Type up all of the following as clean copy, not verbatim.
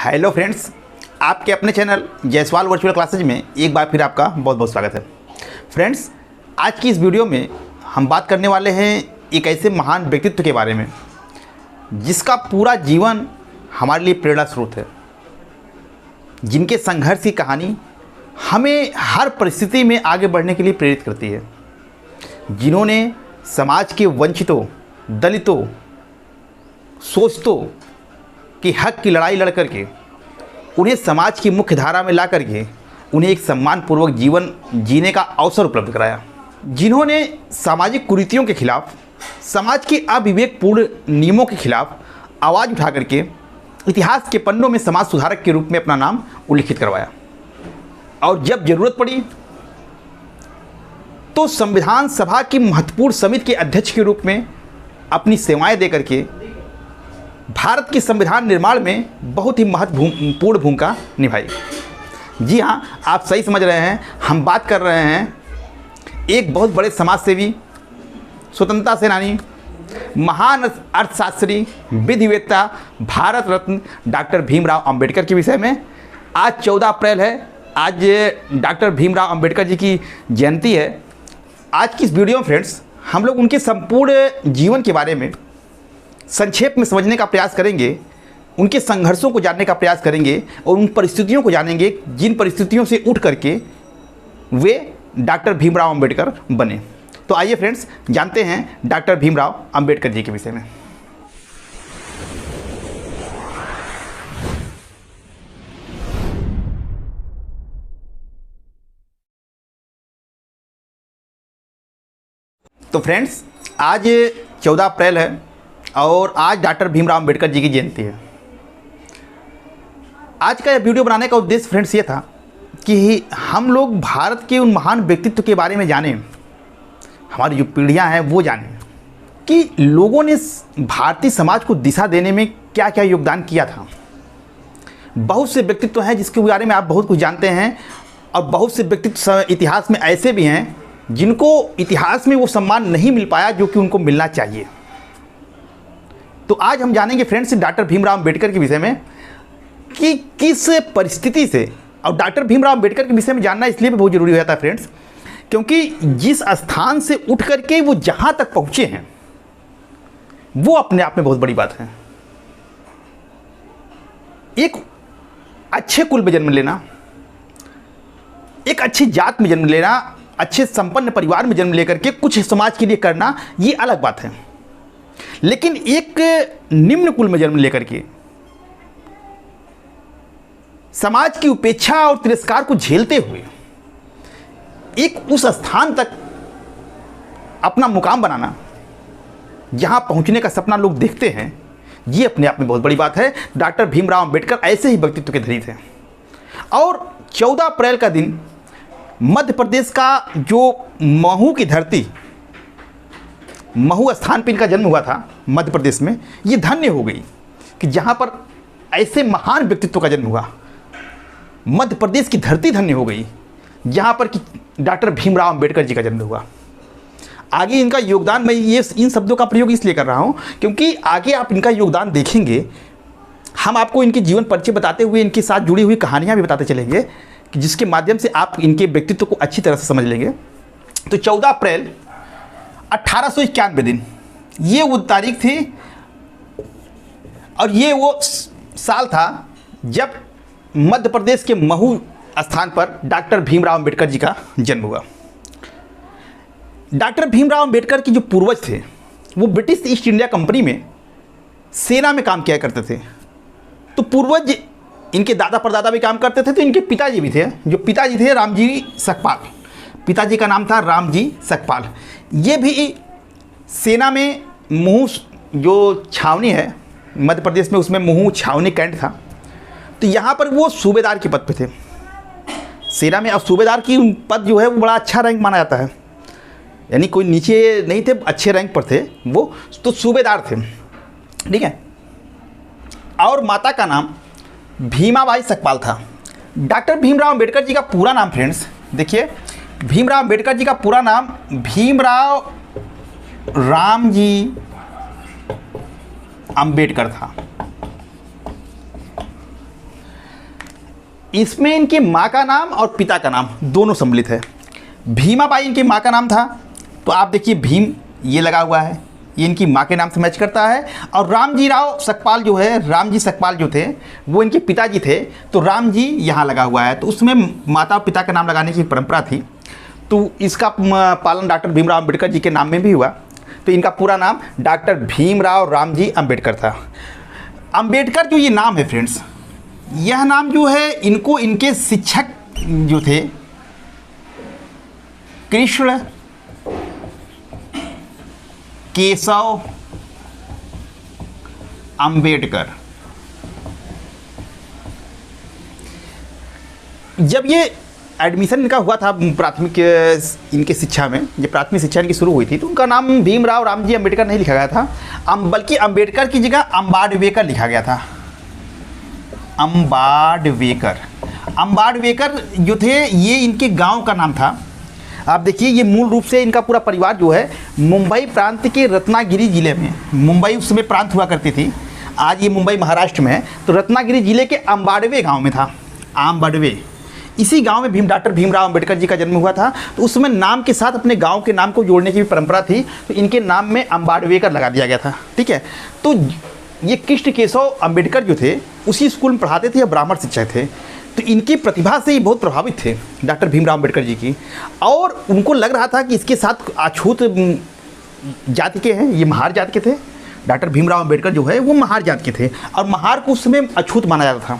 Hello friends, आपके अपने channel Jaiswal virtual classes में एक बार फिर आपका बहुत बहुत स्वागत है। फ्रेंड्स, आज की इस वीडियो में हम बात करने वाले हैं एक ऐसे महान व्यक्तित्व के बारे में जिसका पूरा जीवन हमारे लिए प्रेरणा स्रोत है, जिनके संघर्ष की कहानी हमें हर परिस्थिति में आगे बढ़ने के लिए प्रेरित करती है, जिन्होंने समाज के वंचितों, दलितों, शोषितों कि हक की लड़ाई लड़ करके उन्हें समाज की मुख्य धारा में ला करके उन्हें एक सम्मानपूर्वक जीवन जीने का अवसर उपलब्ध कराया, जिन्होंने सामाजिक कुरीतियों के खिलाफ, समाज के अविवेकपूर्ण नियमों के खिलाफ आवाज़ उठा करके इतिहास के पन्नों में समाज सुधारक के रूप में अपना नाम उल्लिखित करवाया और जब जरूरत पड़ी तो संविधान सभा की महत्वपूर्ण समिति के अध्यक्ष के रूप में अपनी सेवाएं देकर के भारत के संविधान निर्माण में बहुत ही महत्वपूर्ण भूमिका निभाई। जी हाँ, आप सही समझ रहे हैं, हम बात कर रहे हैं एक बहुत बड़े समाज सेवी, स्वतंत्रता सेनानी, महान अर्थशास्त्री, विधिवेत्ता, भारत रत्न डॉक्टर भीमराव अंबेडकर के विषय में। आज 14 अप्रैल है, आज डॉक्टर भीमराव अंबेडकर जी की जयंती है। आज की इस वीडियो में फ्रेंड्स हम लोग उनके संपूर्ण जीवन के बारे में संक्षेप में समझने का प्रयास करेंगे, उनके संघर्षों को जानने का प्रयास करेंगे और उन परिस्थितियों को जानेंगे जिन परिस्थितियों से उठ करके वे डॉक्टर भीमराव अंबेडकर बने। तो आइए फ्रेंड्स, जानते हैं डॉक्टर भीमराव अंबेडकर जी के विषय में। तो फ्रेंड्स, आज 14 अप्रैल है और आज डॉक्टर भीमराव अंबेडकर जी की जयंती है। आज का यह वीडियो बनाने का उद्देश्य फ्रेंड्स ये था कि हम लोग भारत के उन महान व्यक्तित्व के बारे में जानें, हमारी जो पीढ़ियां हैं वो जानें कि लोगों ने भारतीय समाज को दिशा देने में क्या क्या योगदान किया था। बहुत से व्यक्तित्व हैं जिसके बारे में आप बहुत कुछ जानते हैं और बहुत से व्यक्तित्व इतिहास में ऐसे भी हैं जिनको इतिहास में वो सम्मान नहीं मिल पाया जो कि उनको मिलना चाहिए। तो आज हम जानेंगे फ्रेंड्स डॉक्टर भीमराव अंबेडकर के विषय में कि किस परिस्थिति से, और डॉक्टर भीमराव अंबेडकर के विषय में जानना इसलिए भी बहुत ज़रूरी हो जाता है फ्रेंड्स क्योंकि जिस स्थान से उठ करके वो जहाँ तक पहुँचे हैं वो अपने आप में बहुत बड़ी बात है। एक अच्छे कुल में जन्म लेना, एक अच्छी जात में जन्म लेना, अच्छे संपन्न परिवार में जन्म लेकर के कुछ समाज के लिए करना, ये अलग बात है। लेकिन एक निम्न कुल में जन्म लेकर के समाज की उपेक्षा और तिरस्कार को झेलते हुए एक उस स्थान तक अपना मुकाम बनाना जहां पहुंचने का सपना लोग देखते हैं, ये अपने आप में बहुत बड़ी बात है। डॉक्टर भीमराव अंबेडकर ऐसे ही व्यक्तित्व के धनी थे। और 14 अप्रैल का दिन मध्य प्रदेश का जो महू की धरती, महू स्थान पर इनका जन्म हुआ था मध्य प्रदेश में, ये धन्य हो गई कि जहाँ पर ऐसे महान व्यक्तित्व का जन्म हुआ। मध्य प्रदेश की धरती धन्य हो गई जहाँ पर कि डॉक्टर भीमराव अंबेडकर जी का जन्म हुआ। आगे इनका योगदान, मैं ये इन शब्दों का प्रयोग इसलिए कर रहा हूँ क्योंकि आगे आप इनका योगदान देखेंगे। हम आपको इनके जीवन परिचय बताते हुए इनके साथ जुड़ी हुई कहानियाँ भी बताते चलेंगे कि जिसके माध्यम से आप इनके व्यक्तित्व को अच्छी तरह से समझ लेंगे। तो 14 अप्रैल 1891 दिन, ये वो तारीख थी और ये वो साल था जब मध्य प्रदेश के महू स्थान पर डॉक्टर भीमराव अंबेडकर जी का जन्म हुआ। डॉक्टर भीमराव अंबेडकर की जो पूर्वज थे वो ब्रिटिश ईस्ट इंडिया कंपनी में सेना में काम किया करते थे। तो पूर्वज इनके दादा परदादा भी काम करते थे, तो इनके पिताजी भी थे। जो पिताजी थे रामजी सकपाल, पिताजी का नाम था रामजी सकपाल। ये भी सेना में महू जो छावनी है मध्य प्रदेश में, उसमें महू छावनी कैंट था। तो यहाँ पर वो सूबेदार के पद पे थे सेना में। अब सूबेदार की पद जो है वो बड़ा अच्छा रैंक माना जाता है, यानी कोई नीचे नहीं थे, अच्छे रैंक पर थे वो, तो सूबेदार थे, ठीक है। और माता का नाम भीमाबाई सकपाल था। डॉक्टर भीमराव अंबेडकर जी का पूरा नाम फ्रेंड्स देखिए, भीमराव अंबेडकर जी का पूरा नाम भीमराव रामजी अंबेडकर था। इसमें इनकी माँ का नाम और पिता का नाम दोनों सम्मिलित है। भीमाबाई इनकी माँ का नाम था, तो आप देखिए भीम ये लगा हुआ है, ये इनकी माँ के नाम से मैच करता है। और रामजी राव सकपाल जो है, रामजी सकपाल जो थे वो इनके पिताजी थे, तो राम जी यहाँ लगा हुआ है, तो उसमें माता और पिता का नाम लगाने की परंपरा थी। तो इसका पालन डॉक्टर भीमराव अम्बेडकर जी के नाम में भी हुआ। तो इनका पूरा नाम डॉक्टर भीमराव रामजी अम्बेडकर था। अम्बेडकर जो ये नाम है फ्रेंड्स, यह नाम जो है इनको इनके शिक्षक जो थे कृष्ण केशव अंबेडकर, जब ये एडमिशन इनका हुआ था प्राथमिक इनके शिक्षा में, जब प्राथमिक शिक्षा इनकी शुरू हुई थी, तो उनका नाम भीमराव रामजी अम्बेडकर नहीं लिखा गया था, बल्कि अम्बेडकर की जगह अम्बाडवेकर लिखा गया था। अम्बाडवेकर, अम्बाडवेकर जो थे ये इनके गांव का नाम था। आप देखिए ये मूल रूप से इनका पूरा परिवार जो है मुंबई प्रांत के रत्नागिरी जिले में, मुंबई उस समय प्रांत हुआ करती थी, आज ये मुंबई महाराष्ट्र में है, तो रत्नागिरी जिले के अम्बाडवे गांव में था। अम्बाडवे, इसी गांव में डॉक्टर भीमराव अम्बेडकर जी का जन्म हुआ था। तो उस समय नाम के साथ अपने गांव के नाम को जोड़ने की भी परंपरा थी, तो इनके नाम में अम्बाडवेकर लगा दिया गया था। ठीक है, तो ये कृष्ण केशव अम्बेडकर जो थे उसी स्कूल में पढ़ाते थे या ब्राह्मण शिक्षक थे। तो इनकी प्रतिभा से ये बहुत प्रभावित थे डॉक्टर भीमराव अम्बेडकर जी की, और उनको लग रहा था कि इसके साथ अछूत जाति के हैं, ये महार जाति के थे। डॉक्टर भीमराव अम्बेडकर जो है वो महार जाति के थे, और महार को उस समय अछूत माना जाता था।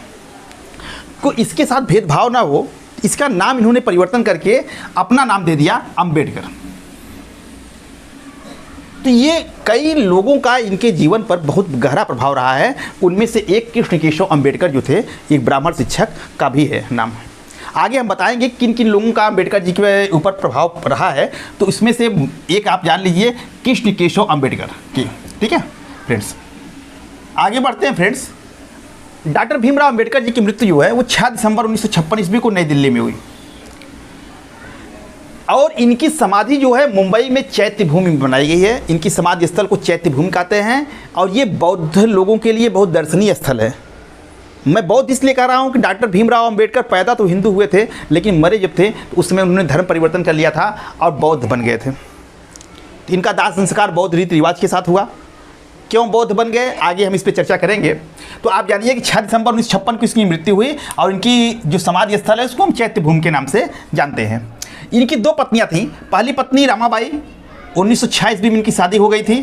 को इसके साथ भेदभाव ना हो, इसका नाम इन्होंने परिवर्तन करके अपना नाम दे दिया अम्बेडकर। तो ये कई लोगों का इनके जीवन पर बहुत गहरा प्रभाव रहा है। उनमें से एक कृष्ण केशव अम्बेडकर जो थे, एक ब्राह्मण शिक्षक का भी है नाम। आगे हम बताएंगे किन किन लोगों का अम्बेडकर जी के ऊपर प्रभाव रहा है, तो इसमें से एक आप जान लीजिए कृष्ण केशव अम्बेडकर की। ठीक है फ्रेंड्स, आगे बढ़ते हैं फ्रेंड्स। डॉक्टर भीमराव अम्बेडकर जी की मृत्यु जो है वो 6 दिसंबर 1956 ईस्वी को नई दिल्ली में हुई, और इनकी समाधि जो है मुंबई में चैत्य भूमि में बनाई गई है। इनकी समाधि स्थल को चैत्य भूमि कहते हैं, और ये बौद्ध लोगों के लिए बहुत दर्शनीय स्थल है। मैं बौद्ध इसलिए कह रहा हूँ कि डॉक्टर भीमराव अम्बेडकर पैदा तो हिंदू हुए थे, लेकिन मरे जब थे तो उसमें उन्होंने धर्म परिवर्तन कर लिया था और बौद्ध बन गए थे। इनका दाह संस्कार बौद्ध रीति रिवाज के साथ हुआ। क्यों बौद्ध बन गए, आगे हम इस पर चर्चा करेंगे। तो आप जानिए कि 6 दिसंबर 1956 को इसकी मृत्यु हुई, और इनकी जो समाधि स्थल है उसको हम चैत्य भूमि के नाम से जानते हैं। इनकी 2 पत्नियां थीं। पहली पत्नी रामाबाई, 1906 ईस्वी में इनकी शादी हो गई थी,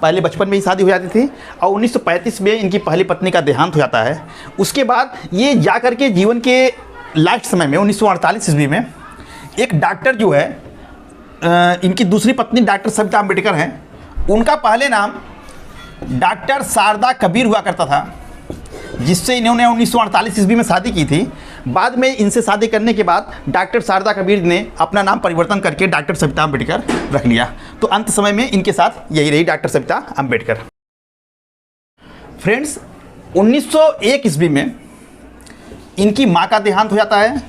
पहले बचपन में ही शादी हो जाती थी, और 1935 में इनकी पहली पत्नी का देहांत हो जाता है। उसके बाद ये जा कर के जीवन के लास्ट समय में 1948 ईस्वी में एक डॉक्टर जो है, इनकी दूसरी पत्नी डॉक्टर सविता अम्बेडकर हैं, उनका पहले नाम डॉक्टर शारदा कबीर हुआ करता था, जिससे इन्होंने 1948 ईस्वी में शादी की थी। बाद में इनसे शादी करने के बाद डॉक्टर शारदा कबीर ने अपना नाम परिवर्तन करके डॉक्टर सविता अम्बेडकर रख लिया। तो अंत समय में इनके साथ यही रही डॉक्टर सविता अम्बेडकर। फ्रेंड्स, 1901 ईस्वी में इनकी माँ का देहांत हो जाता है,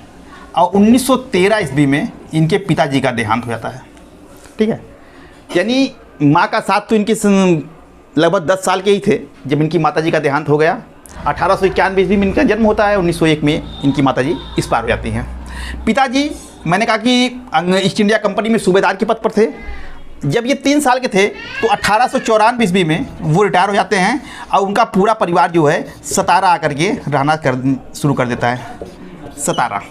और 1913 ईस्वी में इनके पिताजी का देहांत हो जाता है। ठीक है, यानी माँ का साथ तो इनके लगभग 10 साल के ही थे जब इनकी माताजी का देहांत हो गया। 1891 ईस्वी में इनका जन्म होता है, 1901 में इनकी माताजी इस पार हो जाती हैं। पिताजी, मैंने कहा कि ईस्ट इंडिया कंपनी में सूबेदार के पद पर थे। जब ये 3 साल के थे तो 1894 ईस्वी में वो रिटायर हो जाते हैं, और उनका पूरा परिवार जो है सतारा आकर के रहना शुरू कर देता है। सतारा।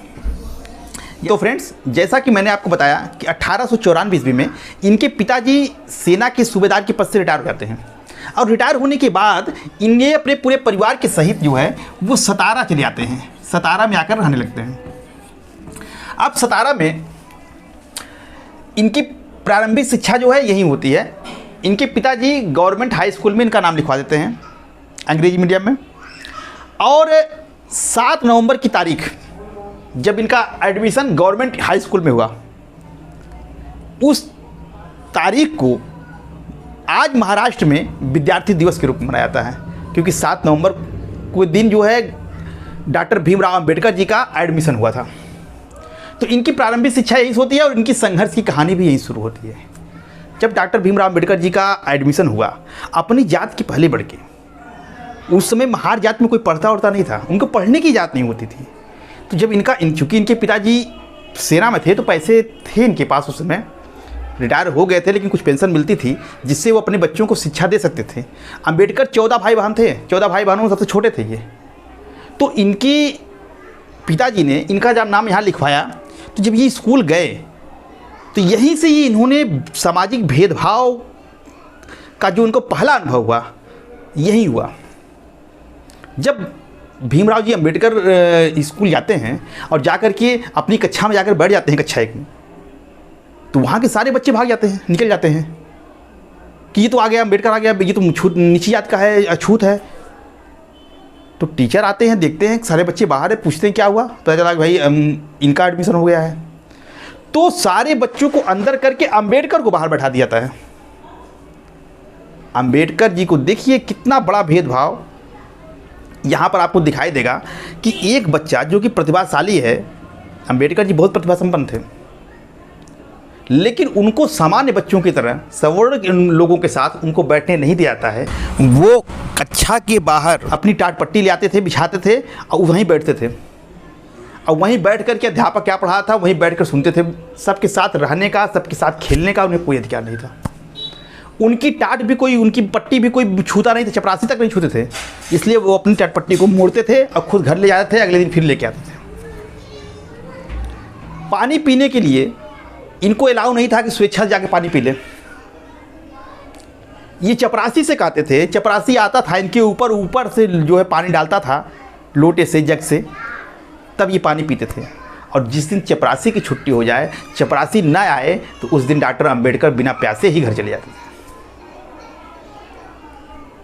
तो फ्रेंड्स, जैसा कि मैंने आपको बताया कि 1894 ईस्वी में इनके पिताजी सेना के सूबेदार के पद से रिटायर हो जाते हैं, और रिटायर होने के बाद इन्हें अपने पूरे परिवार के सहित जो है वो सतारा चले जाते हैं, सतारा में आकर रहने लगते हैं। अब सतारा में इनकी प्रारंभिक शिक्षा जो है यहीं होती है। इनके पिताजी गवर्नमेंट हाई स्कूल में इनका नाम लिखवा देते हैं, अंग्रेजी मीडियम में, और 7 नवंबर की तारीख जब इनका एडमिशन गवर्नमेंट हाई स्कूल में हुआ, उस तारीख को आज महाराष्ट्र में विद्यार्थी दिवस के रूप में मनाया जाता है, क्योंकि 7 नवंबर को दिन जो है डॉक्टर भीमराव अम्बेडकर जी का एडमिशन हुआ था। तो इनकी प्रारंभिक शिक्षा यहीं से होती है, और इनकी संघर्ष की कहानी भी यहीं शुरू होती है। जब डॉक्टर भीमराव अम्बेडकर जी का एडमिशन हुआ, अपनी जात की पहले बढ़ के, उस समय महार जात में कोई पढ़ता उड़ता नहीं था, उनको पढ़ने की जात नहीं होती थी, तो जब चूँकि इनके पिताजी सेना में थे तो पैसे थे इनके पास उस समय, रिटायर हो गए थे लेकिन कुछ पेंशन मिलती थी जिससे वो अपने बच्चों को शिक्षा दे सकते थे। अंबेडकर 14 भाई बहन थे, 14 भाई बहनों में सबसे छोटे थे ये। तो इनके पिताजी ने इनका जब नाम यहाँ लिखवाया तो जब ये स्कूल गए तो यहीं से ही इन्होंने सामाजिक भेदभाव का जो उनको पहला अनुभव हुआ यही हुआ। जब भीमराव जी अंबेडकर स्कूल जाते हैं और जाकर के अपनी कक्षा में जाकर बैठ जाते हैं कक्षा 1 में, तो वहाँ के सारे बच्चे भाग जाते हैं, निकल जाते हैं कि ये तो आ गया, अंबेडकर आ गया, ये तो नीची जात का है, अछूत है। तो टीचर आते हैं, देखते हैं सारे बच्चे बाहर है, पूछते हैं क्या हुआ, पता चला कि भाई इनका एडमिशन हो गया है। तो सारे बच्चों को अंदर करके अंबेडकर को बाहर बैठा दिया जाता है। अंबेडकर जी को देखिए कितना बड़ा भेदभाव यहाँ पर आपको दिखाई देगा कि एक बच्चा जो कि प्रतिभाशाली है, अंबेडकर जी बहुत प्रतिभा संपन्न थे, लेकिन उनको सामान्य बच्चों की तरह सवर्ण लोगों के साथ उनको बैठने नहीं दिया जाता है। वो कक्षा के बाहर अपनी टाट पट्टी ले आते थे, बिछाते थे और वहीं बैठते थे और वहीं बैठ कर के अध्यापक क्या पढ़ा था वहीं बैठ कर सुनते थे। सबके साथ रहने का, सबके साथ खेलने का उन्हें कोई अधिकार नहीं था। उनकी टाट भी कोई, उनकी पट्टी भी कोई छूता नहीं था, चपरासी तक नहीं छूते थे। इसलिए वो अपनी टाट पट्टी को मोड़ते थे और खुद घर ले जाते थे, अगले दिन फिर लेके आते थे। पानी पीने के लिए इनको अलाउ नहीं था कि स्वेच्छा से जाके पानी पी ले। ये चपरासी से कहते थे, चपरासी आता था इनके ऊपर से जो है पानी डालता था लोटे से, जग से, तब ये पानी पीते थे। और जिस दिन चपरासी की छुट्टी हो जाए, चपरासी न आए, तो उस दिन डॉक्टर अंबेडकर बिना प्यासे ही घर चले जाते थे।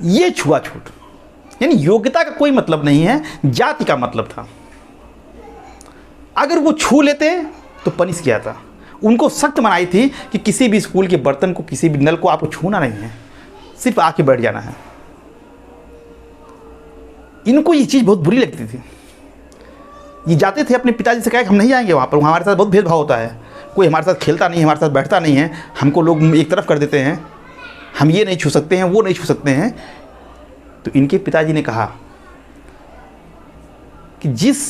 ये छुआछूत, यानी योग्यता का कोई मतलब नहीं है, जाति का मतलब था। अगर वो छू लेते तो पनिश किया था। उनको सख्त मनाही थी कि किसी भी स्कूल के बर्तन को, किसी भी नल को आपको छूना नहीं है, सिर्फ आके बैठ जाना है। इनको ये चीज़ बहुत बुरी लगती थी। ये जाते थे अपने पिताजी से कहा कि हम नहीं जाएंगे वहाँ पर, हमारे साथ बहुत भेदभाव होता है, कोई हमारे साथ खेलता नहीं है, हमारे साथ बैठता नहीं है, हमको लोग एक तरफ कर देते हैं, हम ये नहीं छू सकते हैं, वो नहीं छू सकते हैं। तो इनके पिताजी ने कहा कि जिस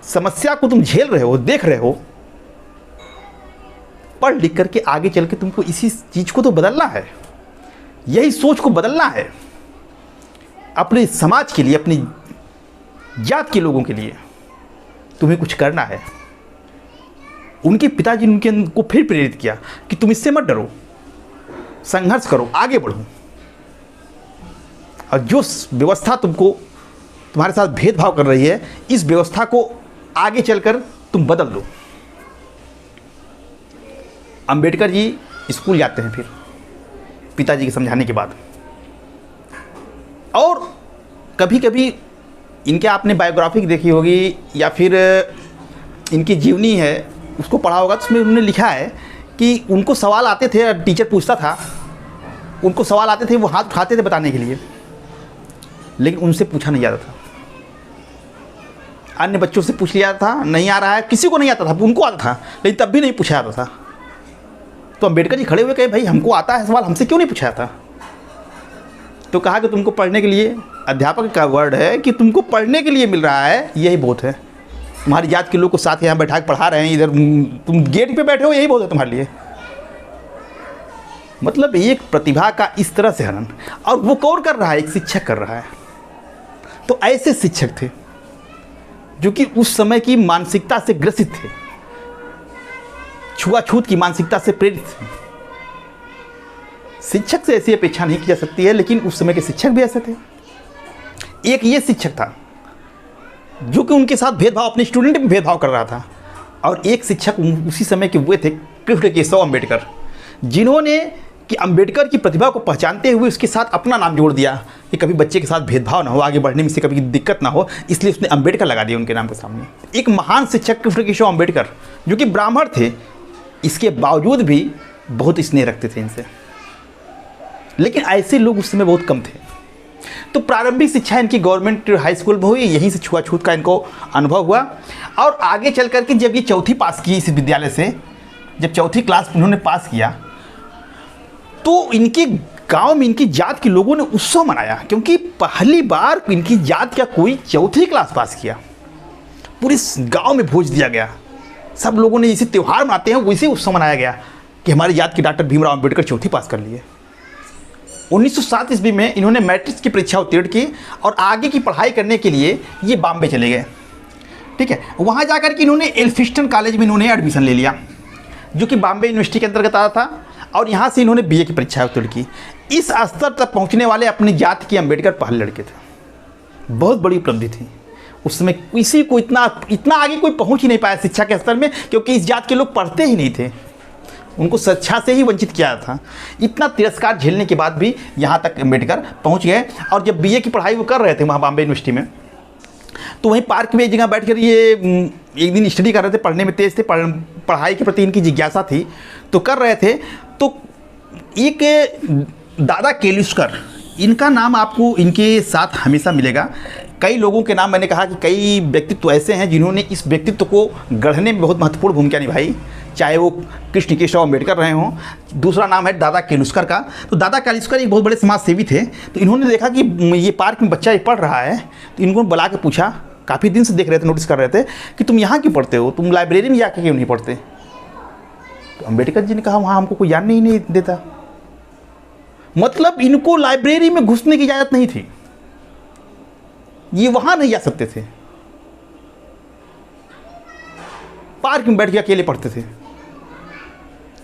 समस्या को तुम झेल रहे हो, देख रहे हो, पढ़ लिख करके आगे चल के तुमको इसी चीज़ को तो बदलना है, यही सोच को बदलना है अपने समाज के लिए, अपनी जात के लोगों के लिए तुम्हें कुछ करना है। उनके पिताजी ने उनको फिर प्रेरित किया कि तुम इससे मत डरो, संघर्ष करो, आगे बढ़ो, और जो व्यवस्था तुमको तुम्हारे साथ भेदभाव कर रही है, इस व्यवस्था को आगे चलकर तुम बदल दो। अंबेडकर जी स्कूल जाते हैं फिर पिताजी के समझाने के बाद। और कभी कभी इनके आपने बायोग्राफी देखी होगी या फिर इनकी जीवनी है उसको पढ़ा होगा, तो उसमें उन्होंने लिखा है कि उनको सवाल आते थे, टीचर पूछता था, उनको सवाल आते थे, वो हाथ उठाते थे बताने के लिए, लेकिन उनसे पूछा नहीं जाता था। अन्य बच्चों से पूछ लिया था, नहीं आ रहा है, किसी को नहीं आता था, उनको आता था, लेकिन तब भी नहीं पूछा जाता था। तो अंबेडकर जी खड़े हुए कहे, भाई हमको आता है सवाल, हमसे क्यों नहीं पूछा था? तो कहा कि तुमको पढ़ने के लिए, अध्यापक का वर्ड है कि तुमको पढ़ने के लिए मिल रहा है, यही बहुत है। तुम्हारी जात के लोग को साथ यहाँ बैठा के पढ़ा रहे हैं, इधर तुम गेट पे बैठे हो, यही बहुत है तुम्हारे लिए। मतलब एक प्रतिभा का इस तरह से हनन, और वो कौन कर रहा है? एक शिक्षक कर रहा है। तो ऐसे शिक्षक थे जो कि उस समय की मानसिकता से ग्रसित थे, छुआछूत की मानसिकता से प्रेरित थे। शिक्षक से ऐसी अपेक्षा नहीं की जा सकती है, लेकिन उस समय के शिक्षक भी ऐसे थे। एक ये शिक्षक था जो कि उनके साथ भेदभाव, अपने स्टूडेंट में भेदभाव कर रहा था, और एक शिक्षक उसी समय के हुए थे कृष्ण केशव अंबेडकर, जिन्होंने कि अंबेडकर की प्रतिभा को पहचानते हुए उसके साथ अपना नाम जोड़ दिया कि कभी बच्चे के साथ भेदभाव ना हो, आगे बढ़ने में से कभी दिक्कत ना हो, इसलिए उसने अंबेडकर लगा दिया उनके नाम के सामने। एक महान शिक्षक कृष्ण केशव अंबेडकर जो कि ब्राह्मण थे, इसके बावजूद भी बहुत स्नेह रखते थे इनसे, लेकिन ऐसे लोग उस समय बहुत कम थे। तो प्रारंभिक शिक्षा इनकी गवर्नमेंट हाई स्कूल में हुई, यहीं से छुआछूत का इनको अनुभव हुआ। और आगे चल करके जब ये चौथी पास की इस विद्यालय से, जब चौथी क्लास उन्होंने पास किया, तो इनके गांव में इनकी जात के लोगों ने उत्सव मनाया, क्योंकि पहली बार इनकी जात का कोई चौथी क्लास पास किया। पूरे गांव में भोज दिया गया। सब लोगों ने जैसे त्यौहार मनाते हैं वैसे उत्सव मनाया गया कि हमारे याद के डॉक्टर भीमराव अंबेडकर चौथी पास कर लिए। 1907 ईस्वी में इन्होंने मैट्रिक की परीक्षा उत्तीर्ण की और आगे की पढ़ाई करने के लिए ये बॉम्बे चले गए। ठीक है, वहाँ जाकर के इन्होंने एल्फिस्टन कॉलेज में इन्होंने एडमिशन ले लिया, जो कि बॉम्बे यूनिवर्सिटी के अंतर्गत आता था, और यहाँ से इन्होंने बीए की परीक्षा उत्तीर्ण की। इस स्तर तक पहुँचने वाले अपनी जाति के अंबेडकर पहले लड़के थे। बहुत बड़ी उपलब्धि थी उस समय, किसी को इतना आगे कोई पहुँच ही नहीं पाया शिक्षा के स्तर में, क्योंकि इस जात के लोग पढ़ते ही नहीं थे, उनको शिक्षा से ही वंचित किया था। इतना तिरस्कार झेलने के बाद भी यहाँ तक अम्बेडकर पहुँच गए। और जब बीए की पढ़ाई वो कर रहे थे वहाँ बॉम्बे यूनिवर्सिटी में, तो वहीं पार्क में एक जगह बैठ कर ये एक दिन स्टडी कर रहे थे, पढ़ने में तेज थे, पढ़ाई के प्रति इनकी जिज्ञासा थी, तो कर रहे थे। तो एक दादा केलुस्कर, इनका नाम आपको इनके साथ हमेशा मिलेगा। कई लोगों के नाम, मैंने कहा कि कई व्यक्तित्व ऐसे हैं जिन्होंने इस व्यक्तित्व को गढ़ने में बहुत महत्वपूर्ण भूमिका निभाई, चाहे वो कृष्ण केशव अम्बेडकर रहे हों। दूसरा नाम है दादा केलुस्कर का। तो दादा केलुस्कर एक बहुत बड़े समाज सेवी थे। तो इन्होंने देखा कि ये पार्क में बच्चा पढ़ रहा है, तो इनको बुला के पूछा, काफ़ी दिन से देख रहे थे, नोटिस कर रहे थे कि तुम यहाँ क्यों पढ़ते हो, तुम लाइब्रेरी में जाकर क्यों नहीं पढ़ते। तो अम्बेडकर जी ने कहा वहाँ हमको कोई जानने ही नहीं देता। मतलब इनको लाइब्रेरी में घुसने की इजाज़त नहीं थी, ये वहाँ नहीं जा सकते थे, पार्क में बैठ के अकेले पढ़ते थे।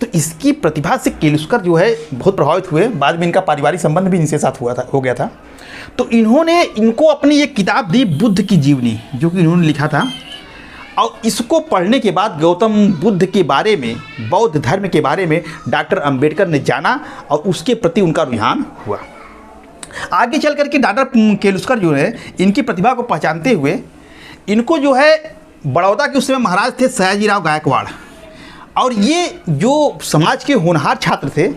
तो इसकी प्रतिभा से केलुस्कर जो है बहुत प्रभावित हुए। बाद में इनका पारिवारिक संबंध भी इनके साथ हो गया था। तो इन्होंने इनको अपनी एक किताब दी, बुद्ध की जीवनी, जो कि इन्होंने लिखा था। और इसको पढ़ने के बाद गौतम बुद्ध के बारे में, बौद्ध धर्म के बारे में डॉक्टर अंबेडकर ने जाना और उसके प्रति उनका रुझान हुआ। आगे चल करके डॉक्टर केलुस्कर जो है इनकी प्रतिभा को पहचानते हुए इनको जो है बड़ौदा के उस समय महाराज थे सयाजीराव गायकवाड़, और ये जो समाज के होनहार छात्र थे,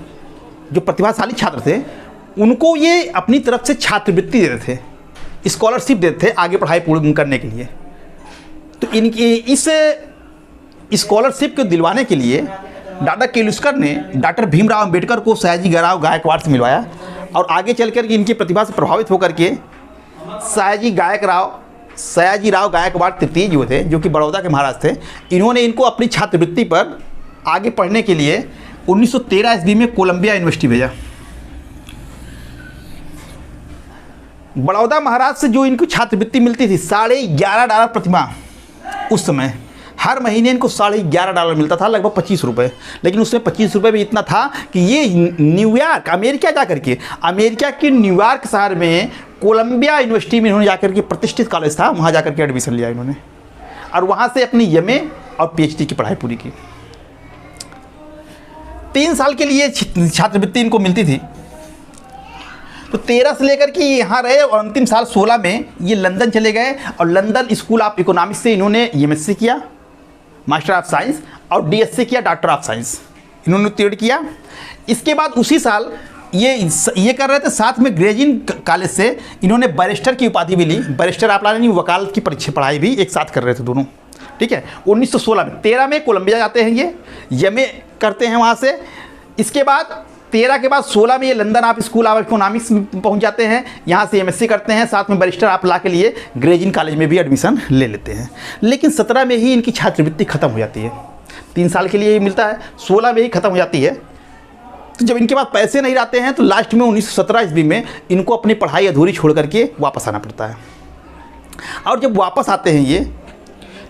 जो प्रतिभाशाली छात्र थे, उनको ये अपनी तरफ से छात्रवृत्ति देते थे, स्कॉलरशिप देते थे आगे पढ़ाई पूर्ण करने के लिए। तो इनकी इस स्कॉलरशिप को दिलवाने के लिए डॉक्टर केलुस्कर ने डॉक्टर भीमराव अंबेडकर को सयाजीराव गायकवाड़ से मिलवाया, और आगे चलकर के इनकी प्रतिभा से प्रभावित होकर के सयाजीराव गायकवाड़ तृतीय जो थे, जो कि बड़ौदा के महाराज थे, इन्होंने इनको अपनी छात्रवृत्ति पर आगे पढ़ने के लिए 1913 ईस्वी में कोलंबिया यूनिवर्सिटी भेजा। बड़ौदा महाराज से जो इनको छात्रवृत्ति मिलती थी $11.5 प्रतिमाह, उस समय हर महीने इनको $11.5 मिलता था, लगभग 25 रुपये। लेकिन उसमें 25 रुपये भी इतना था कि ये न्यूयॉर्क, अमेरिका जा करके, अमेरिका के न्यूयॉर्क शहर में कोलंबिया यूनिवर्सिटी में इन्होंने जाकर के, प्रतिष्ठित कॉलेज था, वहाँ जाकर के एडमिशन लिया इन्होंने, और वहाँ से अपनी एमए और पीएचडी की पढ़ाई पूरी की। 3 साल के लिए छात्रवृत्ति इनको मिलती थी। तो 13 से लेकर के यहाँ रहे, और अंतिम साल 16 में ये लंदन चले गए, और लंदन स्कूल ऑफ इकोनॉमिक्स से इन्होंने एमएससी किया, मास्टर ऑफ साइंस, और डीएससी किया, डॉक्टर ऑफ साइंस इन्होंने उत्तीर्ण किया। इसके बाद उसी साल ये कर रहे थे, साथ में ग्रेजिन कॉलेज से इन्होंने बैरिस्टर की उपाधि भी ली। बैरिस्टर आप यानी वकालत की परीक्षा पढ़ाई भी एक साथ कर रहे थे दोनों। ठीक है, 1916 में, 13 में कोलंबिया जाते हैं, ये एमए करते हैं वहाँ से। इसके बाद 13 के बाद 16 में ये लंदन आप स्कूल ऑफ इकोनॉमिक्स में पहुँच जाते हैं, यहाँ से एमएससी करते हैं, साथ में बैरिस्टर आप ला के लिए ग्रेजिन कॉलेज में भी एडमिशन ले लेते हैं। लेकिन 17 में ही इनकी छात्रवृत्ति खत्म हो जाती है। 3 साल के लिए ये मिलता है, 16 में ही खत्म हो जाती है। तो जब इनके पास पैसे नहीं रहते हैं, तो लास्ट में 1917 ईस्वी में इनको अपनी पढ़ाई अधूरी छोड़ करके वापस आना पड़ता है। और जब वापस आते हैं ये,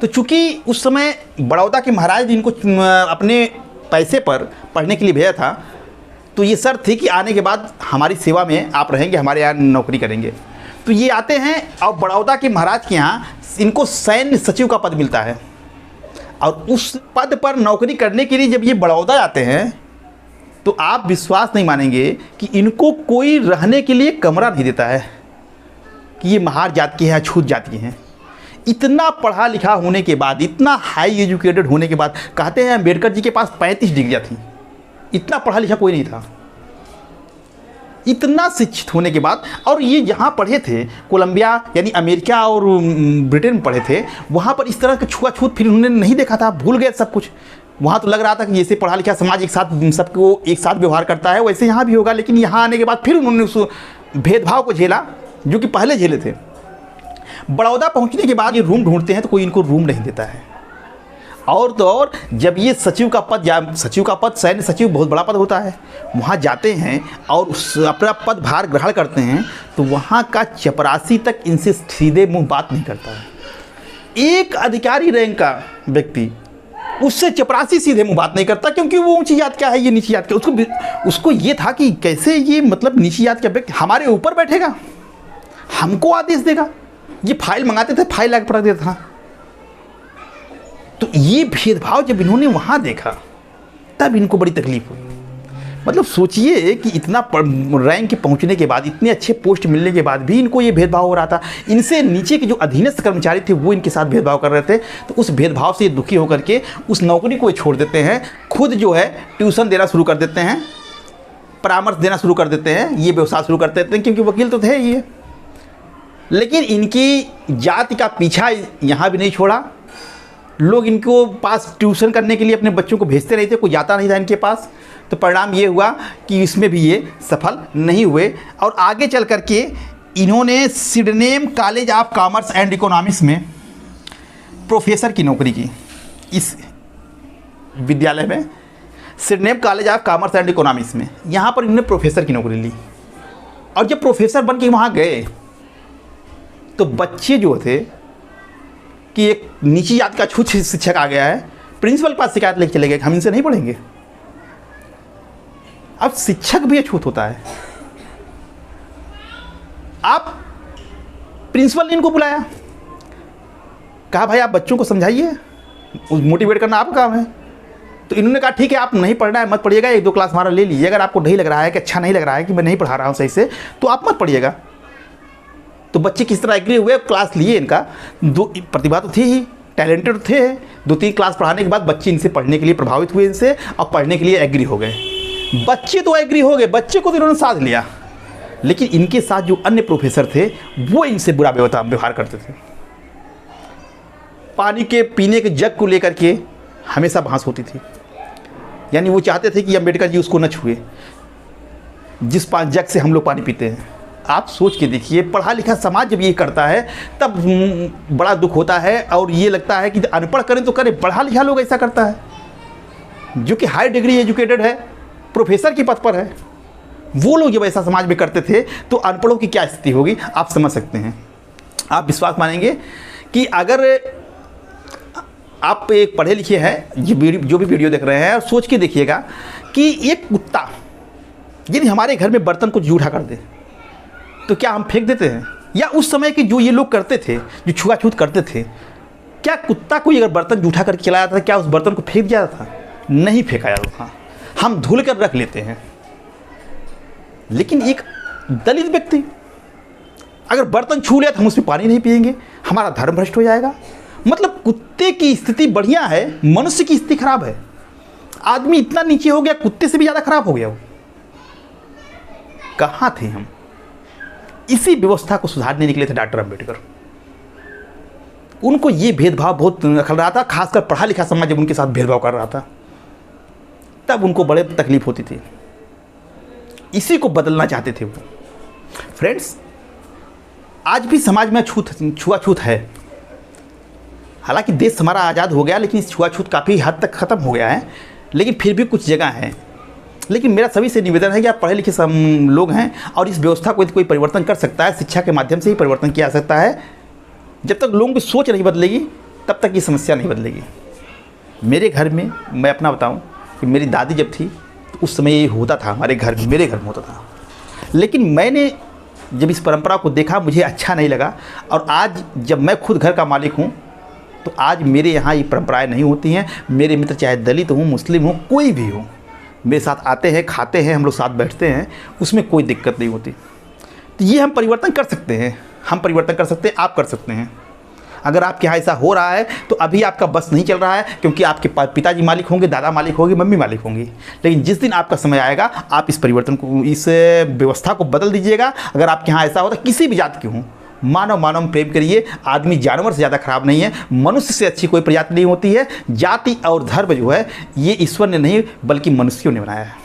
तो चूँकि उस समय बड़ौदा के महाराज ने इनको अपने पैसे पर पढ़ने के लिए भेजा था, तो ये शर्त थी कि आने के बाद हमारी सेवा में आप रहेंगे, हमारे यहाँ नौकरी करेंगे। तो ये आते हैं, और बड़ौदा के महाराज के यहाँ इनको सैन्य सचिव का पद मिलता है। और उस पद पर नौकरी करने के लिए जब ये बड़ौदा आते हैं, तो आप विश्वास नहीं मानेंगे कि इनको कोई रहने के लिए कमरा नहीं देता है कि ये महार जाति के हैं, छूत जाति के हैं। इतना पढ़ा लिखा होने के बाद, इतना हाई एजुकेटेड होने के बाद, कहते हैं अम्बेडकर जी के पास 35 डिग्रियाँ थी। इतना पढ़ा लिखा कोई नहीं था, इतना शिक्षित होने के बाद। और ये जहाँ पढ़े थे, कोलंबिया यानी अमेरिका और ब्रिटेन में पढ़े थे, वहाँ पर इस तरह का छुआछूत फिर उन्होंने नहीं देखा था, भूल गए सब कुछ। वहाँ तो लग रहा था कि जैसे पढ़ा लिखा समाज एक साथ सबको एक साथ व्यवहार करता है, वैसे यहाँ भी होगा। लेकिन यहाँ आने के बाद फिर उन्होंने उस भेदभाव को झेला, जो कि पहले झेले थे। बड़ौदा पहुंचने के बाद ये रूम ढूंढते हैं तो कोई इनको रूम नहीं देता है। और तो और जब ये सचिव का पद सैन्य सचिव बहुत बड़ा पद होता है, वहाँ जाते हैं और अपना पदभार ग्रहण करते हैं तो वहाँ का चपरासी तक इनसे सीधे मुंह बात नहीं करता है। एक अधिकारी रैंक का व्यक्ति उससे चपरासी सीधे मुंह बात नहीं करता, क्योंकि वो ऊंची जात क्या है, ये नीची जात क्या। उसको ये था कि कैसे ये मतलब नीची जात का व्यक्ति हमारे ऊपर बैठेगा, हमको आदेश देगा। ये फाइल मंगाते थे, फाइल लाके पटक देता था। तो ये भेदभाव जब इन्होंने वहाँ देखा तब इनको बड़ी तकलीफ हुई। मतलब सोचिए कि इतना रैंक के पहुँचने के बाद, इतने अच्छे पोस्ट मिलने के बाद भी इनको ये भेदभाव हो रहा था। इनसे नीचे के जो अधीनस्थ कर्मचारी थे वो इनके साथ भेदभाव कर रहे थे। तो उस भेदभाव से दुखी होकर के उस नौकरी को छोड़ देते हैं, खुद जो है ट्यूशन देना शुरू कर देते हैं, परामर्श देना शुरू कर देते हैं, ये व्यवसाय शुरू कर देते हैं, क्योंकि वकील तो थे ये। लेकिन इनकी जाति का पीछा यहाँ भी नहीं छोड़ा। लोग इनको पास ट्यूशन करने के लिए अपने बच्चों को भेजते नहीं थे, कोई जाता नहीं था इनके पास। तो परिणाम ये हुआ कि इसमें भी ये सफल नहीं हुए और आगे चल कर के इन्होंने Sydenham college of commerce and economics में प्रोफेसर की नौकरी की। इस विद्यालय में Sydenham college of commerce and economics में यहाँ पर इन्होंने प्रोफेसर की नौकरी ली। और जब प्रोफेसर बन के वहाँ गए तो बच्चे जो थे कि एक नीची जात का छूत शिक्षक आ गया है, प्रिंसिपल के पास शिकायत लेके चले गए, हम इनसे नहीं पढ़ेंगे। अब शिक्षक भी अछूत होता है। आप प्रिंसिपल ने इनको बुलाया, कहा भाई आप बच्चों को समझाइए, मोटिवेट करना आपका काम है। तो इन्होंने कहा ठीक है, आप नहीं पढ़ना है मत पढ़िएगा, 1-2 क्लास हमारा ले लीजिए। अगर आपको नहीं लग रहा है कि अच्छा नहीं लग रहा है कि मैं नहीं पढ़ा रहा हूँ सही से, तो आप मत पढ़िएगा। तो बच्चे किस तरह एग्री हुए, क्लास लिए। इनका प्रतिभा तो थी ही, टैलेंटेड थे। 2-3 क्लास पढ़ाने के बाद बच्चे इनसे पढ़ने के लिए प्रभावित हुए, इनसे और पढ़ने के लिए एग्री हो गए। बच्चे तो एग्री हो गए, बच्चे को तो इन्होंने साथ लिया। लेकिन इनके साथ जो अन्य प्रोफेसर थे वो इनसे बुरा व्यवहार करते थे। पानी के पीने के जग को लेकर के हमेशा बहस होती थी। यानी वो चाहते थे कि अम्बेडकर जी उसको न छुए जिस जग से हम लोग पानी पीते हैं। आप सोच के देखिए, पढ़ा लिखा समाज जब ये करता है तब बड़ा दुख होता है और ये लगता है कि अनपढ़ करें तो करें, पढ़ा लिखा लोग ऐसा करता है जो कि हाई डिग्री एजुकेटेड है, प्रोफेसर की पद पर है, वो लोग जब ऐसा समाज में करते थे तो अनपढ़ों की क्या स्थिति होगी आप समझ सकते हैं। आप विश्वास मानेंगे कि अगर आप एक पढ़े लिखे हैं, जो भी वीडियो देख रहे हैं, और सोच के देखिएगा कि एक कुत्ता यदि हमारे घर में बर्तन को जूठा कर दे तो क्या हम फेंक देते हैं? या उस समय के जो ये लोग करते थे, जो छुआछूत करते थे, क्या कुत्ता कोई अगर बर्तन जूठा करके चला जाता था, क्या उस बर्तन को फेंक दिया जाता था? नहीं फेंका जाता था, हम धुल कर रख लेते हैं। लेकिन एक दलित व्यक्ति अगर बर्तन छू लिया तो हम उसमें पानी नहीं पिएंगे, हमारा धर्म भ्रष्ट हो जाएगा। मतलब कुत्ते की स्थिति बढ़िया है, मनुष्य की स्थिति खराब है। आदमी इतना नीचे हो गया, कुत्ते से भी ज़्यादा खराब हो गया वो। कहाँ थे हम? इसी व्यवस्था को सुधारने निकले थे डॉक्टर अंबेडकर। उनको ये भेदभाव बहुत खल रहा था, खासकर पढ़ा लिखा समाज जब उनके साथ भेदभाव कर रहा था तब उनको बड़े तकलीफ होती थी। इसी को बदलना चाहते थे वो। फ्रेंड्स, आज भी समाज में छुआछूत है। हालांकि देश हमारा आज़ाद हो गया, लेकिन छुआछूत काफ़ी हद तक ख़त्म हो गया है, लेकिन फिर भी कुछ जगह है। लेकिन मेरा सभी से निवेदन है कि आप पढ़े लिखे लोग हैं और इस व्यवस्था को कोई परिवर्तन कर सकता है। शिक्षा के माध्यम से ही परिवर्तन किया जा सकता है। जब तक लोगों की सोच नहीं बदलेगी तब तक ये समस्या नहीं बदलेगी। मेरे घर में मैं अपना बताऊं कि मेरी दादी जब थी तो उस समय ये होता था हमारे घर में, मेरे घर में होता था। लेकिन मैंने जब इस परंपरा को देखा मुझे अच्छा नहीं लगा, और आज जब मैं खुद घर का मालिक हूँ तो आज मेरे यहाँ ये परंपराएँ नहीं होती हैं। मेरे मित्र चाहे दलित हों, मुस्लिम हों, कोई भी हो, मेरे साथ आते हैं, खाते हैं, हम लोग साथ बैठते हैं, उसमें कोई दिक्कत नहीं होती। तो ये हम परिवर्तन कर सकते हैं, हम परिवर्तन कर सकते हैं, आप कर सकते हैं। अगर आपके यहाँ ऐसा हो रहा है तो अभी आपका बस नहीं चल रहा है, क्योंकि आपके पिताजी मालिक होंगे, दादा मालिक होंगे, मम्मी मालिक होंगी। लेकिन जिस दिन आपका समय आएगा आप इस परिवर्तन को, इस व्यवस्था को बदल दीजिएगा। अगर आपके यहाँ ऐसा होता, किसी भी जाति के हों, मानव प्रेम करिए। आदमी जानवर से ज़्यादा खराब नहीं है, मनुष्य से अच्छी कोई प्रजाति नहीं होती है। जाति और धर्म जो है ये ईश्वर ने नहीं बल्कि मनुष्यों ने बनाया है।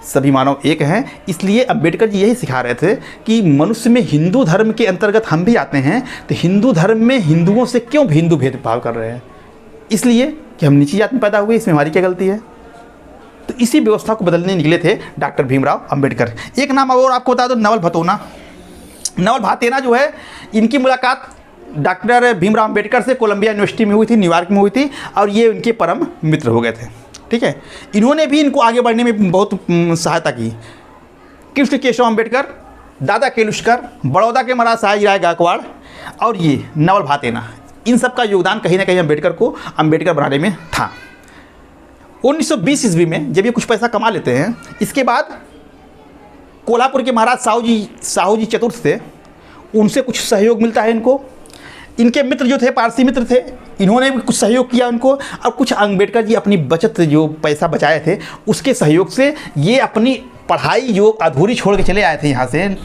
सभी मानव एक हैं। इसलिए अंबेडकर जी यही सिखा रहे थे कि मनुष्य में हिंदू धर्म के अंतर्गत हम भी आते हैं, तो हिंदू धर्म में हिंदुओं से क्यों हिंदू भेदभाव कर रहे हैं? इसलिए कि हम नीची जात में पैदा हुए, इसमें हमारी क्या गलती है? तो इसी व्यवस्था को बदलने निकले थे डॉक्टर भीमराव अंबेडकर। एक नाम और आपको बता दो, नवल भातेना। नवल भातेना जो है, इनकी मुलाकात डॉक्टर भीमराव अंबेडकर से कोलंबिया यूनिवर्सिटी में हुई थी, न्यूयॉर्क में हुई थी, और ये उनके परम मित्र हो गए थे। ठीक है, इन्होंने भी इनको आगे बढ़ने में बहुत सहायता की। कृष्ण केशव अंबेडकर, दादा केलुस्कर, बड़ौदा के महाराज सयाजी राय गायकवाड़ और ये नवल भातेना, इन सब का योगदान कहीं ना कहीं अंबेडकर को अंबेडकर बनाने में था। 1920 ईस्वी में जब ये कुछ पैसा कमा लेते हैं, इसके बाद कोल्हापुर के महाराज साहू जी चतुर्थ थे, उनसे कुछ सहयोग मिलता है इनको। इनके मित्र जो थे, पारसी मित्र थे, इन्होंने भी कुछ सहयोग किया उनको, और कुछ अंबेडकर जी अपनी बचत जो पैसा बचाए थे उसके सहयोग से ये अपनी पढ़ाई जो अधूरी छोड़ के चले आए थे यहाँ से,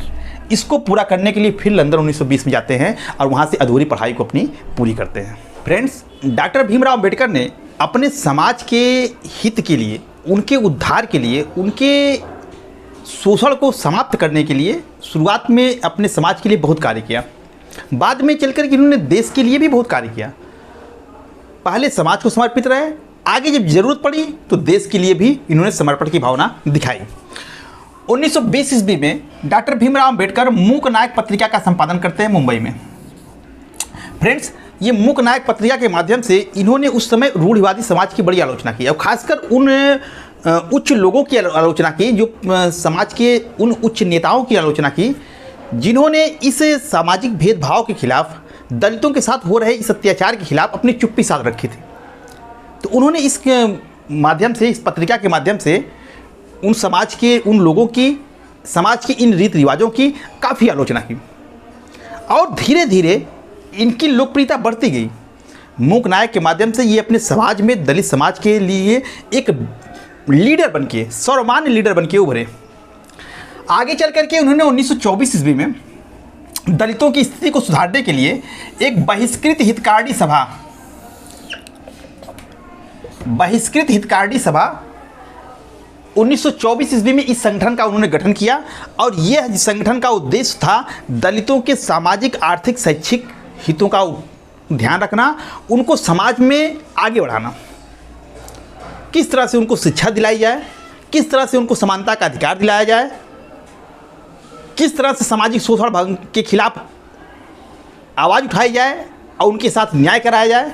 इसको पूरा करने के लिए फिर लंदन 1920 में जाते हैं और वहाँ से अधूरी पढ़ाई को अपनी पूरी करते हैं। फ्रेंड्स, डॉक्टर भीमराव अंबेडकर ने अपने समाज के हित के लिए, उनके उद्धार के लिए, उनके शोषण को समाप्त करने के लिए शुरुआत में अपने समाज के लिए बहुत कार्य किया। बाद में चलकर के इन्होंने देश के लिए भी बहुत कार्य किया। पहले समाज को समर्पित रहे, आगे जब जरूरत पड़ी तो देश के लिए भी इन्होंने समर्पण की भावना दिखाई। 1920 ईस्वी में डॉक्टर भीमराव अंबेडकर मूक नायक पत्रिका का संपादन करते हैं मुंबई में। फ्रेंड्स, ये मूक नायक पत्रिका के माध्यम से इन्होंने उस समय रूढ़िवादी समाज की बड़ी आलोचना की, और खासकर उन उच्च लोगों की आलोचना की, जो समाज के उन उच्च नेताओं की आलोचना की जिन्होंने इस सामाजिक भेदभाव के खिलाफ, दलितों के साथ हो रहे इस अत्याचार के खिलाफ अपनी चुप्पी साध रखी थी। तो उन्होंने इस माध्यम से, इस पत्रिका के माध्यम से उन समाज के, उन लोगों की, समाज के इन रीति रिवाजों की काफ़ी आलोचना की, और धीरे धीरे इनकी लोकप्रियता बढ़ती गई। मूक नायक के माध्यम से ये अपने समाज में, दलित समाज के लिए एक लीडर बनके, सर्वमान्य लीडर बनके उभरे। आगे चल करके उन्होंने 1924 ईस्वी में दलितों की स्थिति को सुधारने के लिए एक बहिष्कृत हितकारिणी सभा 1924 ईस्वी में इस संगठन का उन्होंने गठन किया, और यह संगठन का उद्देश्य था दलितों के सामाजिक, आर्थिक, शैक्षिक हितों का ध्यान रखना, उनको समाज में आगे बढ़ाना। किस तरह से उनको शिक्षा दिलाई जाए, किस तरह से उनको समानता का अधिकार दिलाया जाए, किस तरह से सामाजिक शोषण के खिलाफ आवाज़ उठाई जाए और उनके साथ न्याय कराया जाए,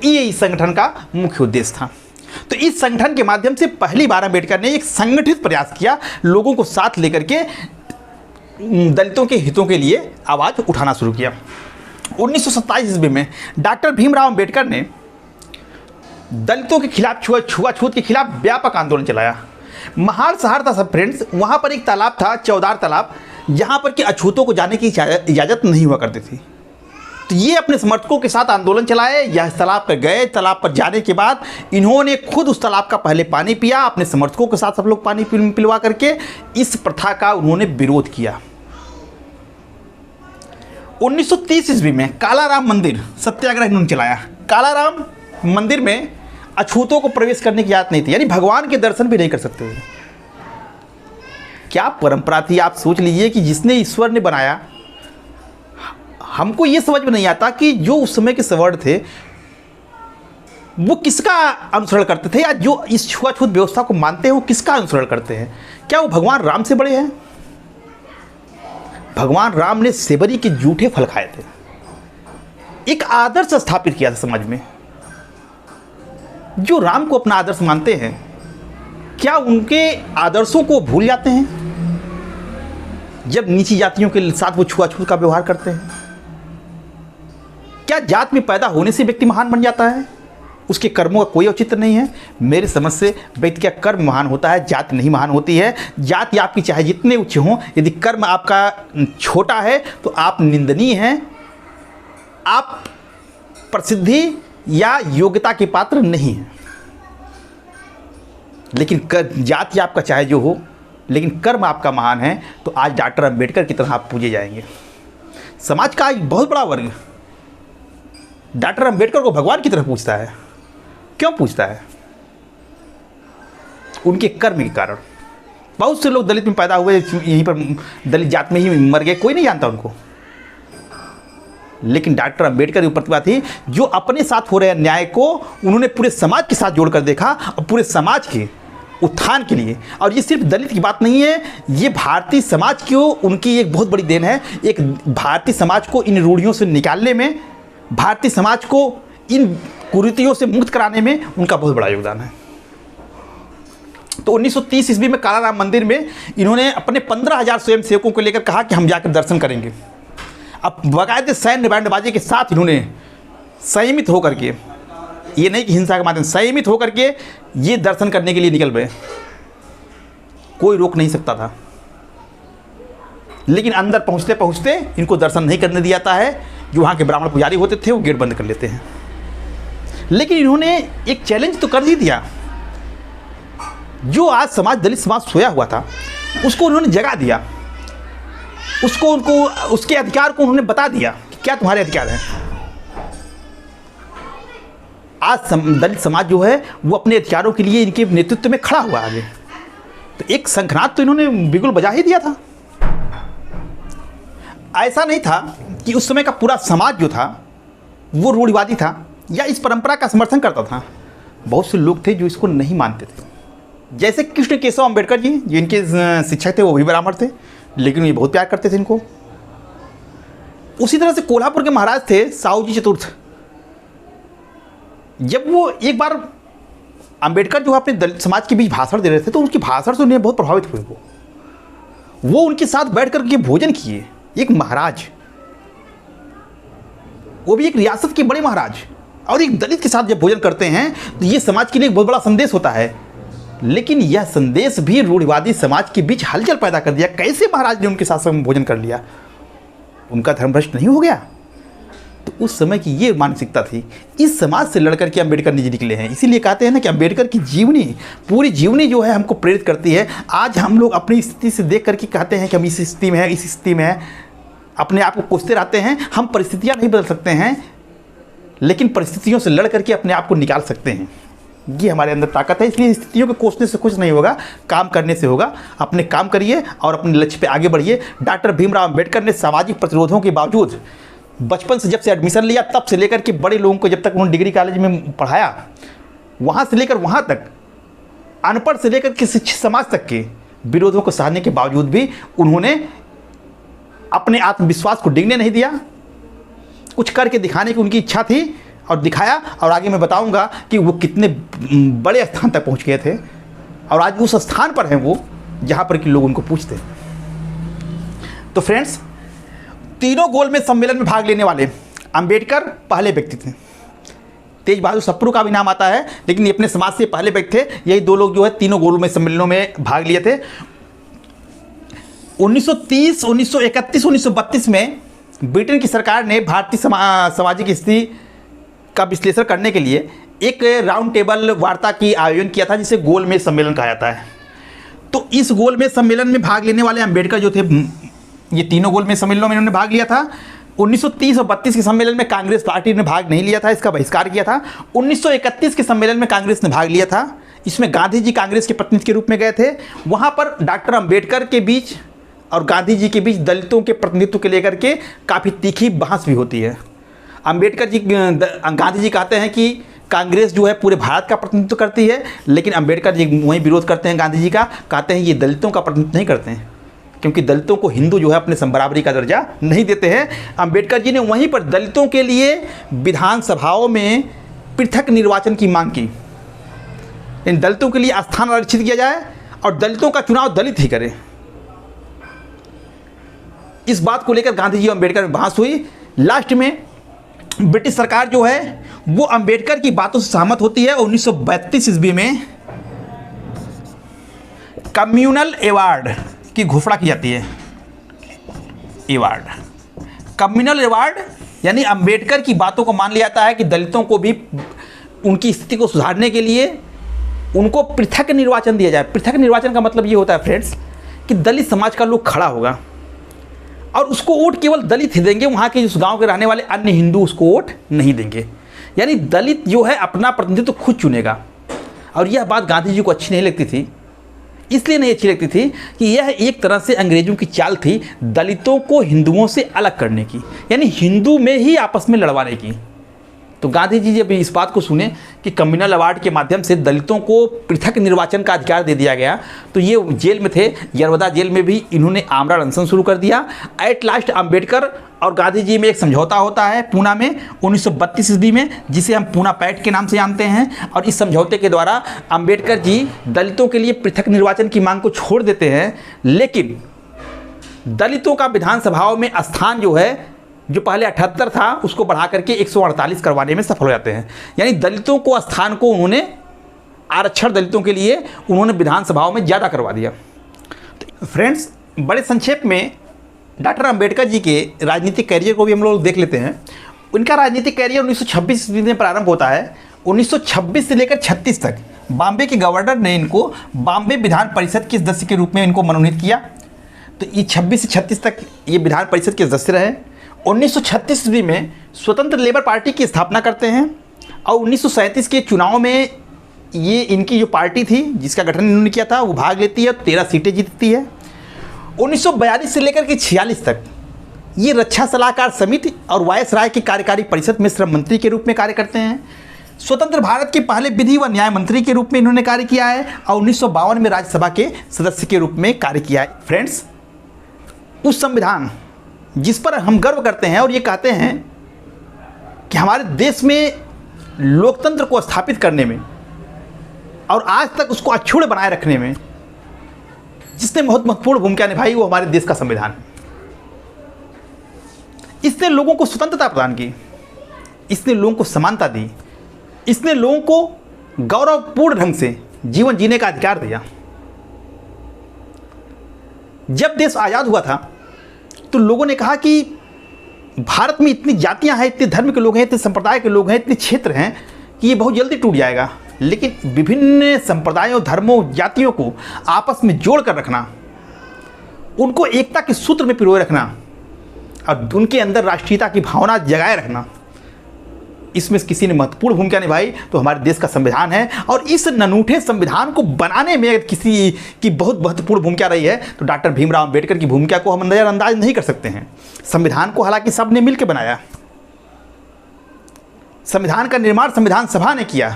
ये इस संगठन का मुख्य उद्देश्य था। तो इस संगठन के माध्यम से पहली बार अंबेडकर ने एक संगठित प्रयास किया, लोगों को साथ लेकर के दलितों के हितों के लिए आवाज़ उठाना शुरू किया। 1927 ईस्वी में डॉक्टर भीमराव अंबेडकर ने दलितों के खिलाफ, छुआछूत के खिलाफ व्यापक आंदोलन चलाया। महाल शहर था सब फ्रेंड्स, वहाँ पर एक तालाब था, चौदार तालाब, जहाँ पर कि अछूतों को जाने की इजाज़त नहीं हुआ करती थी। तो ये अपने समर्थकों के साथ आंदोलन चलाए, यह तालाब पर गए। तालाब पर जाने के बाद इन्होंने खुद उस तालाब का पहले पानी पिया, अपने समर्थकों के साथ सब लोग पानी पिलवा करके इस प्रथा का उन्होंने विरोध किया। 1930 ईस्वी में कालाराम मंदिर सत्याग्रह इन्होंने चलाया। कालाराम मंदिर में अछूतों को प्रवेश करने की इजाज़त नहीं थी, यानी भगवान के दर्शन भी नहीं कर सकते थे। क्या परंपरा थी, आप सोच लीजिए कि जिसने ईश्वर ने बनाया, हमको ये समझ में नहीं आता कि जो उस समय के सवर्ण थे वो किसका अनुसरण करते थे, या जो इस छुआछूत व्यवस्था को मानते हैं वो किसका अनुसरण करते हैं। क्या वो भगवान राम से बड़े हैं? भगवान राम ने सेवरी के जूठे फल खाए थे, एक आदर्श स्थापित किया था समाज में। जो राम को अपना आदर्श मानते हैं, क्या उनके आदर्शों को भूल जाते हैं जब नीची जातियों के साथ वो छुआछूत का व्यवहार करते हैं? क्या जात में पैदा होने से व्यक्ति महान बन जाता है? उसके कर्मों का कोई औचित्य नहीं है। मेरे समझ से व्यक्ति का कर्म महान होता है, जात नहीं महान होती है। जाति आपकी चाहे जितने उच्च हों, यदि कर्म आपका छोटा है तो आप निंदनीय हैं, आप प्रसिद्धि या योग्यता के पात्र नहीं हैं। लेकिन जाति आपका चाहे जो हो, लेकिन कर्म आपका महान है, तो आज डॉक्टर अंबेडकर की तरह आप पूजे जाएंगे। समाज का एक बहुत बड़ा वर्ग डॉक्टर अंबेडकर को भगवान की तरह पूछता है। क्यों पूछता है? उनके कर्म के कारण, बहुत से लोग दलित में पैदा हुए, यहीं पर दलित जात में ही मर गए, कोई नहीं जानता उनको। लेकिन डॉक्टर अंबेडकर की प्रतिभा थी, जो अपने साथ हो रहे अन्याय को उन्होंने पूरे समाज के साथ जोड़कर देखा और पूरे समाज के उत्थान के लिए। और ये सिर्फ दलित की बात नहीं है, ये भारतीय समाज की उनकी एक बहुत बड़ी देन है। एक भारतीय समाज को इन रूढ़ियों से निकालने में, भारतीय समाज को इन कुरीतियों से मुक्त कराने में उनका बहुत बड़ा योगदान है। तो 1930 ईस्वी में काला राम मंदिर में इन्होंने अपने 15,000 स्वयं सेवकों को लेकर कहा कि हम जाकर दर्शन करेंगे। अब बाकायदे सैन्य बैंडबाजी के साथ इन्होंने संयमित होकर के, ये नहीं कि हिंसा के माध्यम से, संयमित होकर के ये दर्शन करने के लिए निकल गए। कोई रोक नहीं सकता था, लेकिन अंदर पहुंचते पहुंचते इनको दर्शन नहीं करने दिया जाता है। जो वहाँ के ब्राह्मण पुजारी होते थे वो गेट बंद कर लेते हैं। लेकिन इन्होंने एक चैलेंज तो कर ही दिया। जो आज समाज, दलित समाज सोया हुआ था, उसको उन्होंने जगा दिया, उसको उनको उसके अधिकार को उन्होंने बता दिया कि क्या तुम्हारे अधिकार हैं। आज दलित समाज जो है वो अपने अधिकारों के लिए इनके नेतृत्व में खड़ा हुआ आगे। तो एक शंखनाद तो इन्होंने बिल्कुल बजा ही दिया था। ऐसा नहीं था कि उस समय का पूरा समाज जो था वो रूढ़िवादी था या इस परंपरा का समर्थन करता था। बहुत से लोग थे जो इसको नहीं मानते थे, जैसे कृष्ण केशव अंबेडकर जी, जो इनके शिक्षक थे, वो भी ब्राह्मण थे, लेकिन ये बहुत प्यार करते थे इनको। उसी तरह से कोल्हापुर के महाराज थे साहू जी चतुर्थ। जब वो एक बार अंबेडकर जो अपने दलित समाज के बीच भाषण दे रहे थे, तो उनके भाषण से उन्हें बहुत प्रभावित हुए। वो उनके साथ बैठ कर के भोजन किए। एक महाराज, वो भी एक रियासत के बड़े महाराज, और एक दलित के साथ जब भोजन करते हैं तो ये समाज के लिए एक बहुत बड़ा संदेश होता है। लेकिन यह संदेश भी रूढ़िवादी समाज के बीच हलचल पैदा कर दिया। कैसे महाराज ने उनके साथ भोजन कर लिया? उनका धर्म भ्रष्ट नहीं हो गया? तो उस समय की ये मानसिकता थी। इस समाज से लड़कर के अंबेडकर जी निकले हैं। इसीलिए कहते हैं ना कि अंबेडकर की जीवनी, पूरी जीवनी जो है हमको प्रेरित करती है। आज हम लोग अपनी स्थिति से देख करके कहते हैं कि हम इस स्थिति में हैं, इस स्थिति में हैं, अपने आप को कोसते रहते हैं। हम परिस्थितियाँ नहीं बदल सकते हैं, लेकिन परिस्थितियों से लड़ करके अपने आप को निकाल सकते हैं। ये हमारे अंदर ताकत है। इसलिए स्थितियों को कोसने से कुछ नहीं होगा, काम करने से होगा। अपने काम करिए और अपने लक्ष्य पे आगे बढ़िए। डॉक्टर भीमराव अंबेडकर ने सामाजिक प्रतिरोधों के बावजूद बचपन से, जब से एडमिशन लिया तब से लेकर के बड़े लोगों को, जब तक उन्होंने डिग्री कॉलेज में पढ़ाया, वहाँ से लेकर वहाँ तक, अनपढ़ से लेकर के शिक्षित समाज तक के विरोधों को सहने के बावजूद भी उन्होंने अपने आत्मविश्वास को डिगने नहीं दिया। कुछ करके दिखाने की उनकी इच्छा थी और दिखाया। और आगे मैं बताऊंगा कि वो कितने बड़े स्थान तक पहुंच गए थे, और आज उस स्थान पर हैं वो जहां पर कि लोग उनको पूछते हैं। तो फ्रेंड्स, तीनों गोलमेज सम्मेलन में भाग लेने वाले अंबेडकर पहले व्यक्ति थे। तेज बहादुर सप्रू का भी नाम आता है, लेकिन ये अपने समाज से पहले व्यक्ति थे। यही दो लोग जो है तीनों गोलमेज सम्मेलनों में भाग लिए थे। 1930, 1931, 1932 में ब्रिटेन की सरकार ने भारतीय सामाजिक स्थिति का विश्लेषण करने के लिए एक राउंड टेबल वार्ता की आयोजन किया था, जिसे गोलमेज सम्मेलन कहा जाता है। तो इस गोलमेज सम्मेलन में भाग लेने वाले अंबेडकर जो थे, ये तीनों गोलमेज सम्मेलनों में इन्होंने भाग लिया था। 1930 और 32 के सम्मेलन में कांग्रेस पार्टी ने भाग नहीं लिया था, इसका बहिष्कार किया था। 1931 के सम्मेलन में कांग्रेस ने भाग लिया था। इसमें गांधी जी कांग्रेस के प्रतिनिधि के रूप में गए थे। वहाँ पर डॉक्टर अंबेडकर के बीच और गांधी जी के बीच दलितों के प्रतिनिधित्व को लेकर के काफ़ी तीखी बहस भी होती है। अंबेडकर जी, गांधी जी कहते हैं कि कांग्रेस जो है पूरे भारत का प्रतिनिधित्व करती है, लेकिन अंबेडकर जी वहीं विरोध करते हैं गांधी जी का, कहते हैं ये दलितों का प्रतिनिधित्व नहीं करते हैं, क्योंकि दलितों को हिंदू जो है अपने समबराबरी का दर्जा नहीं देते हैं। अंबेडकर जी ने वहीं पर दलितों के लिए विधानसभाओं में पृथक निर्वाचन की मांग की। इन दलितों के लिए स्थान आरक्षित किया जाए और दलितों का चुनाव दलित ही करें। इस बात को लेकर गांधी जी और अंबेडकर में बहस हुई। लास्ट में ब्रिटिश सरकार जो है वो अंबेडकर की बातों से सहमत होती है। 1932 ईस्वी में कम्युनल अवार्ड की घोषणा की जाती है। अवार्ड, कम्युनल अवार्ड, यानी अंबेडकर की बातों को मान लिया जाता है कि दलितों को भी उनकी स्थिति को सुधारने के लिए उनको पृथक निर्वाचन दिया जाए। पृथक निर्वाचन का मतलब ये होता है फ्रेंड्स कि दलित समाज का लोग खड़ा होगा और उसको वोट केवल दलित ही देंगे, वहाँ के उस गांव के रहने वाले अन्य हिंदू उसको वोट नहीं देंगे। यानी दलित जो है अपना प्रतिनिधित्व खुद चुनेगा। और यह बात गांधी जी को अच्छी नहीं लगती थी, इसलिए नहीं अच्छी लगती थी कि यह एक तरह से अंग्रेजों की चाल थी दलितों को हिंदुओं से अलग करने की, यानी हिंदू में ही आपस में लड़वाने की। तो गांधी जी जब इस बात को सुने कि कम्युनल अवार्ड के माध्यम से दलितों को पृथक निर्वाचन का अधिकार दे दिया गया, तो ये जेल में थे, यरवदा जेल में भी इन्होंने आमरण अनशन शुरू कर दिया। एट लास्ट अंबेडकर और गांधी जी में एक समझौता होता है पूना में 1932 ईस्वी में, जिसे हम पूना पैक्ट के नाम से जानते हैं। और इस समझौते के द्वारा अंबेडकर जी दलितों के लिए पृथक निर्वाचन की मांग को छोड़ देते हैं, लेकिन दलितों का विधानसभाओं में स्थान जो पहले 78 था उसको बढ़ा करके 148 करवाने में सफल हो जाते हैं। यानी दलितों को स्थान को उन्होंने आरक्षण दलितों के लिए उन्होंने विधानसभाओं में ज़्यादा करवा दिया। तो फ्रेंड्स, बड़े संक्षेप में डॉक्टर अंबेडकर जी के राजनीतिक कैरियर को भी हम लोग देख लेते हैं। उनका राजनीतिक कैरियर 1926 ईस्वी में प्रारंभ होता है। 1926 से लेकर 36 तक बॉम्बे के गवर्नर ने इनको बॉम्बे विधान परिषद के सदस्य के रूप में इनको मनोनीत किया। तो ये 26 से 36 तक ये विधान परिषद के सदस्य रहे। 1936 ईस्वी में स्वतंत्र लेबर पार्टी की स्थापना करते हैं और 1937 के चुनाव में ये इनकी जो पार्टी थी जिसका गठन इन्होंने किया था वो भाग लेती है, 13 सीटें जीतती है। 1942 से लेकर के 46 तक ये रक्षा सलाहकार समिति और वायसराय की कार्यकारी परिषद में श्रम मंत्री के रूप में कार्य करते हैं। स्वतंत्र भारत के पहले विधि व न्याय मंत्री के रूप में इन्होंने कार्य किया है और 1952 में राज्यसभा के सदस्य के रूप में कार्य किया है। फ्रेंड्स, उस संविधान जिस पर हम गर्व करते हैं और ये कहते हैं कि हमारे देश में लोकतंत्र को स्थापित करने में और आज तक उसको अक्षुण्ण बनाए रखने में जिसने बहुत महत्वपूर्ण भूमिका निभाई, वो हमारे देश का संविधान है। इसने लोगों को स्वतंत्रता प्रदान की, इसने लोगों को समानता दी, इसने लोगों को गौरवपूर्ण ढंग से जीवन जीने का अधिकार दिया। जब देश आज़ाद हुआ था तो लोगों ने कहा कि भारत में इतनी जातियां हैं, इतने धर्म के लोग हैं, इतने संप्रदाय के लोग हैं, इतने क्षेत्र हैं कि ये बहुत जल्दी टूट जाएगा। लेकिन विभिन्न संप्रदायों, धर्मों, जातियों को आपस में जोड़ कर रखना, उनको एकता के सूत्र में पिरोए रखना और उनके अंदर राष्ट्रीयता की भावना जगाए रखना, इसमें किसी ने महत्वपूर्ण भूमिका निभाई तो हमारे देश का संविधान है। और इस अनूठे संविधान को बनाने में अगर किसी की बहुत महत्वपूर्ण भूमिका रही है तो डॉक्टर भीमराव अंबेडकर की भूमिका को हम नज़रअंदाज नहीं कर सकते हैं। संविधान को हालांकि सबने मिलकर बनाया, संविधान का निर्माण संविधान सभा ने किया,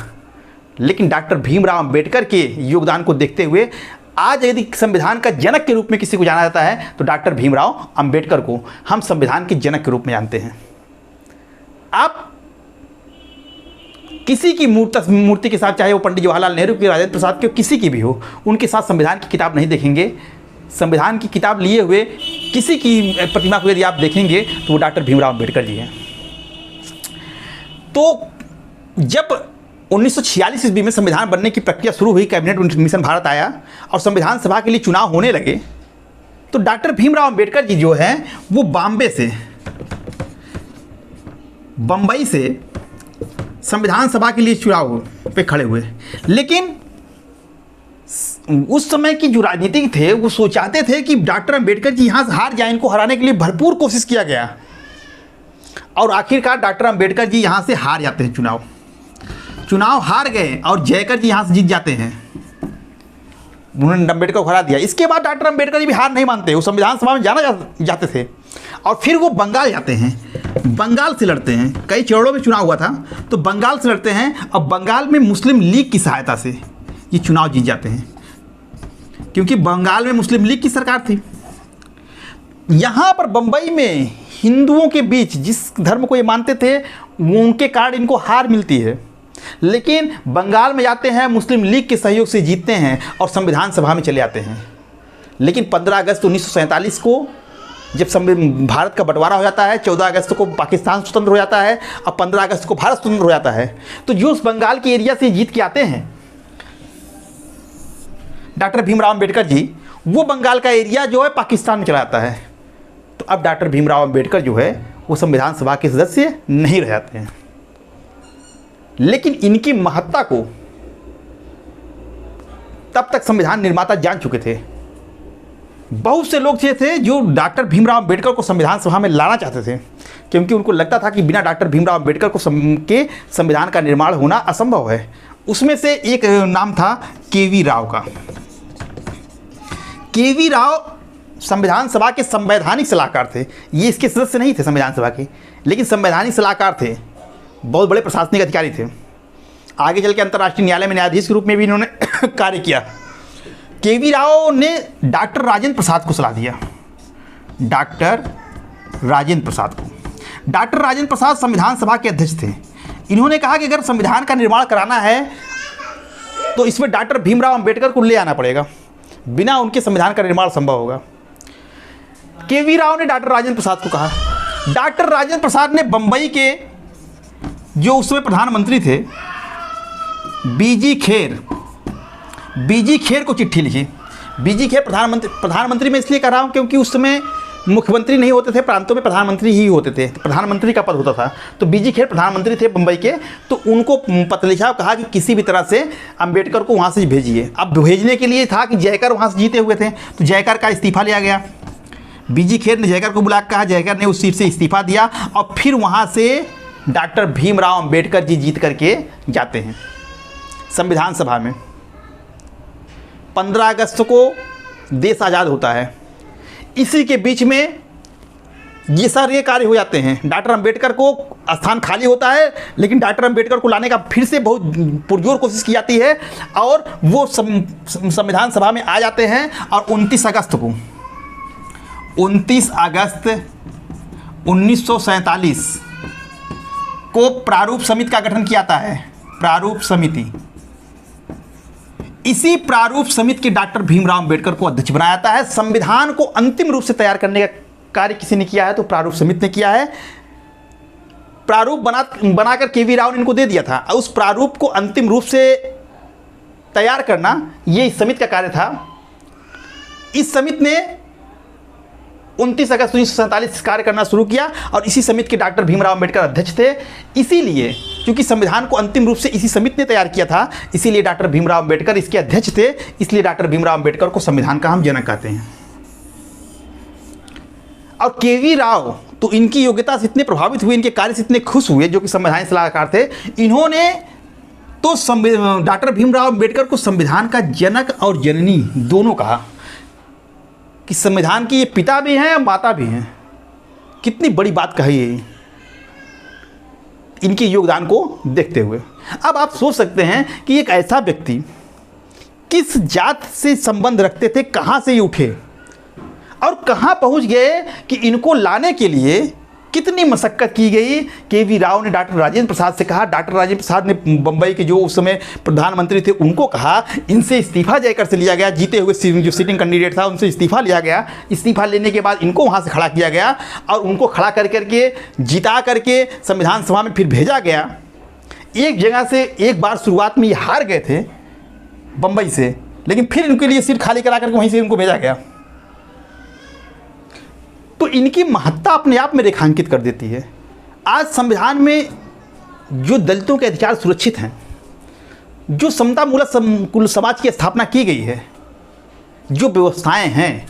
लेकिन डॉक्टर भीमराव अंबेडकर के योगदान को देखते हुए आज यदि संविधान का जनक के रूप में किसी को जाना जाता है तो डॉक्टर भीमराव अंबेडकर को हम संविधान के जनक के रूप में जानते हैं। आप किसी की मूर्ति के साथ, चाहे वो पंडित जवाहरलाल नेहरू की, राजेंद्र प्रसाद की, किसी की भी हो, उनके साथ संविधान की किताब नहीं देखेंगे। संविधान की किताब लिए हुए किसी की प्रतिमा को यदि आप देखेंगे तो वो डॉक्टर भीमराव अंबेडकर जी हैं। तो जब 1946 ईस्वी में संविधान बनने की प्रक्रिया शुरू हुई, कैबिनेट मिशन भारत आया और संविधान सभा के लिए चुनाव होने लगे, तो डॉक्टर भीमराव अंबेडकर जी जो हैं वो बम्बई से संविधान सभा के लिए चुनाव पे खड़े हुए। लेकिन उस समय की जो राजनीतिक थे वो सोचाते थे कि डॉक्टर अंबेडकर जी यहाँ से हार जाए, इनको हराने के लिए भरपूर कोशिश किया गया और आखिरकार डॉक्टर अंबेडकर जी यहाँ से हार जाते हैं। चुनाव हार गए और जयकर जी यहाँ से जीत जाते हैं। उन्होंने अंबेडकर को हरा दिया। इसके बाद डॉक्टर अंबेडकर जी भी हार नहीं मानते, वो संविधान सभा में जाते थे और फिर वो बंगाल जाते हैं, बंगाल से लड़ते हैं। कई चरणों में चुनाव हुआ था तो बंगाल से लड़ते हैं और बंगाल में मुस्लिम लीग की सहायता से ये चुनाव जीत जाते हैं, क्योंकि बंगाल में मुस्लिम लीग की सरकार थी। यहाँ पर बंबई में हिंदुओं के बीच जिस धर्म को ये मानते थे वो उनके कारण इनको हार मिलती है, लेकिन बंगाल में जाते हैं, मुस्लिम लीग के सहयोग से जीतते हैं और संविधान सभा में चले आते हैं। लेकिन 15 अगस्त 1947 को जब भारत का बंटवारा हो जाता है, 14 अगस्त को पाकिस्तान स्वतंत्र हो जाता है और 15 अगस्त को भारत स्वतंत्र हो जाता है, तो जो उस बंगाल के एरिया से जीत के आते हैं डॉक्टर भीमराव अंबेडकर जी, वो बंगाल का एरिया जो है पाकिस्तान में चला जाता है। तो अब डॉक्टर भीमराव अंबेडकर जो है वो संविधान सभा के सदस्य नहीं रह जाते हैं। लेकिन इनकी महत्ता को तब तक संविधान निर्माता जान चुके थे। बहुत से लोग थे जो डॉक्टर भीमराव अंबेडकर को संविधान सभा में लाना चाहते थे, क्योंकि उनको लगता था कि बिना डॉक्टर भीमराव अंबेडकर को के संविधान का निर्माण होना असंभव है। उसमें से एक नाम था के.वी. राव का। केवी राव संविधान सभा के संवैधानिक सलाहकार थे। ये इसके सदस्य नहीं थे संविधान सभा के, लेकिन संवैधानिक सलाहकार थे, बहुत बड़े प्रशासनिक अधिकारी थे। आगे चल के अंतर्राष्ट्रीय न्यायालय में न्यायाधीश के रूप में भी इन्होंने कार्य किया। केवी राव ने डॉक्टर राजेंद्र प्रसाद को सलाह दिया, डॉक्टर राजेंद्र प्रसाद को। डॉक्टर राजेंद्र प्रसाद संविधान सभा के अध्यक्ष थे। इन्होंने कहा कि अगर संविधान का निर्माण कराना है तो इसमें डॉक्टर भीमराव अंबेडकर को ले आना पड़ेगा, बिना उनके संविधान का निर्माण संभव होगा। केवी राव ने डॉक्टर राजेंद्र प्रसाद को कहा। डॉक्टर राजेंद्र प्रसाद ने बंबई के जो उस समय प्रधानमंत्री थे बीजी खेर को चिट्ठी लिखी। बीजी खेर प्रधानमंत्री मैं इसलिए कह रहा हूँ क्योंकि उस समय मुख्यमंत्री नहीं होते थे, प्रांतों में प्रधानमंत्री ही होते थे, प्रधानमंत्री का पद होता था। तो बीजी खेर प्रधानमंत्री थे बंबई के, तो उनको पत्र लिखा और कहा कि किसी भी तरह से अंबेडकर को वहाँ से भेजिए। अब भेजने के लिए था कि जयकर वहाँ से जीते हुए थे, तो जयकर का इस्तीफा लिया गया। बीजी खेर ने जयकर को बुला कहा, जयकर ने उस सीट से इस्तीफा दिया और फिर वहाँ से डॉक्टर भीमराव अंबेडकर जी जीत करके जाते हैं संविधान सभा में। 15 अगस्त को देश आज़ाद होता है। इसी के बीच में ये सारे कार्य हो जाते हैं। डॉक्टर अंबेडकर को स्थान खाली होता है, लेकिन डॉक्टर अंबेडकर को लाने का फिर से बहुत पुरजोर कोशिश की जाती है और वो संविधान सभा में आ जाते हैं। और 29 अगस्त 1947 को प्रारूप समिति का गठन किया जाता है। प्रारूप समिति, इसी प्रारूप समिति के डॉक्टर भीमराव अंबेडकर को अध्यक्ष बनाया जाता है। संविधान को अंतिम रूप से तैयार करने का कार्य किसी ने किया है तो प्रारूप समिति ने किया है। प्रारूप बनाकर केवी राव ने इनको दे दिया था और उस प्रारूप को अंतिम रूप से तैयार करना ये इस समिति का कार्य था। इस समिति ने 29 अगस्त 1947 कार्य करना शुरू किया और इसी समिति के डॉक्टर भीमराव अंबेडकर अध्यक्ष थे। इसीलिए क्योंकि संविधान को अंतिम रूप से इसी समिति ने तैयार किया था, इसीलिए डॉक्टर भीमराव अंबेडकर इसके अध्यक्ष थे। इसलिए डॉक्टर भीमराव अंबेडकर को संविधान का हम जनक कहते हैं। और केवी राव तो इनकी योग्यता से इतने प्रभावित हुए, इनके कार्य से इतने खुश हुए, जो कि संवैधानिक सलाहकार थे, इन्होंने तो डॉक्टर भीमराव अंबेडकर को संविधान का जनक और जननी दोनों कहा कि संविधान के ये पिता भी हैं और माता भी हैं। कितनी बड़ी बात कही है इनके योगदान को देखते हुए। अब आप सोच सकते हैं कि एक ऐसा व्यक्ति किस जात से संबंध रखते थे, कहाँ से ये उठे और कहाँ पहुँच गए कि इनको लाने के लिए कितनी मशक्क़त की गई। केवी राव ने डॉक्टर राजेंद्र प्रसाद से कहा, डॉक्टर राजेंद्र प्रसाद ने बंबई के जो उस समय प्रधानमंत्री थे उनको कहा, इनसे इस्तीफा जयकर से लिया गया, जीते हुए जो सिटिंग कैंडिडेट था उनसे इस्तीफा लिया गया। इस्तीफा लेने के बाद इनको वहाँ से खड़ा किया गया और उनको खड़ा करके जिता करके संविधान सभा में फिर भेजा गया। एक जगह से एक बार शुरुआत में ये हार गए थे बम्बई से, लेकिन फिर इनके लिए सीट खाली करा करके वहीं से इनको भेजा गया। तो इनकी महत्ता अपने आप में रेखांकित कर देती है। आज संविधान में जो दलितों के अधिकार सुरक्षित हैं, जो समतामूलक समाज की स्थापना की गई है, जो व्यवस्थाएं हैं,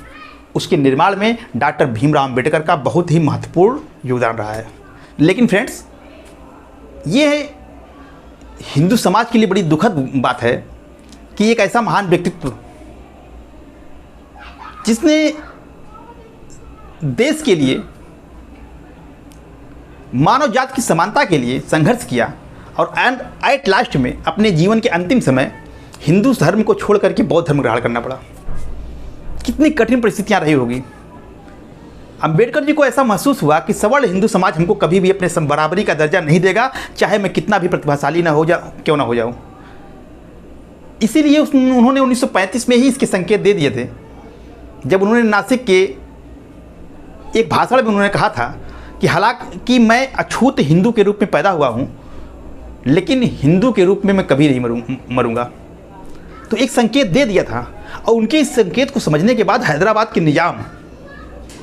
उसके निर्माण में डॉक्टर भीमराव अंबेडकर का बहुत ही महत्वपूर्ण योगदान रहा है। लेकिन फ्रेंड्स, ये हिंदू समाज के लिए बड़ी दुखद बात है कि एक ऐसा महान व्यक्तित्व जिसने देश के लिए, मानव जात की समानता के लिए संघर्ष किया और एट लास्ट में अपने जीवन के अंतिम समय हिंदू धर्म को छोड़ करके बौद्ध धर्म ग्रहण करना पड़ा। कितनी कठिन परिस्थितियां रही होगी। अंबेडकर जी को ऐसा महसूस हुआ कि सवर्ण हिंदू समाज हमको कभी भी अपने बराबरी का दर्जा नहीं देगा, चाहे मैं कितना भी प्रतिभाशाली ना हो क्यों ना हो जाऊं। इसीलिए उन्होंने 1935 में ही इसके संकेत दे दिए थे, जब उन्होंने नासिक के एक भाषण में उन्होंने कहा था कि हालांकि मैं अछूत हिंदू के रूप में पैदा हुआ हूं, लेकिन हिंदू के रूप में मैं कभी नहीं मरूंगा। तो एक संकेत दे दिया था और उनके इस संकेत को समझने के बाद हैदराबाद के निजाम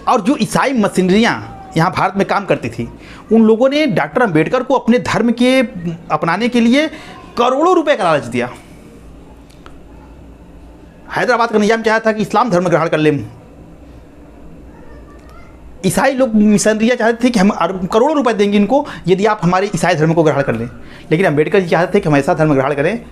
और जो ईसाई मशीनरियां यहाँ भारत में काम करती थी, उन लोगों ने डॉक्टर अंबेडकर को अपने धर्म के अपनाने के लिए करोड़ों रुपए का लालच दिया। हैदराबाद का निजाम चाहता था कि इस्लाम धर्म ग्रहण कर लें। ईसाई लोग मिशनरियाँ चाहते थे कि हम करोड़ों रुपए देंगे इनको यदि आप हमारे ईसाई धर्म को ग्रहण कर लें, लेकिन अंबेडकर जी चाहते थे कि हम ऐसा धर्म ग्रहण करें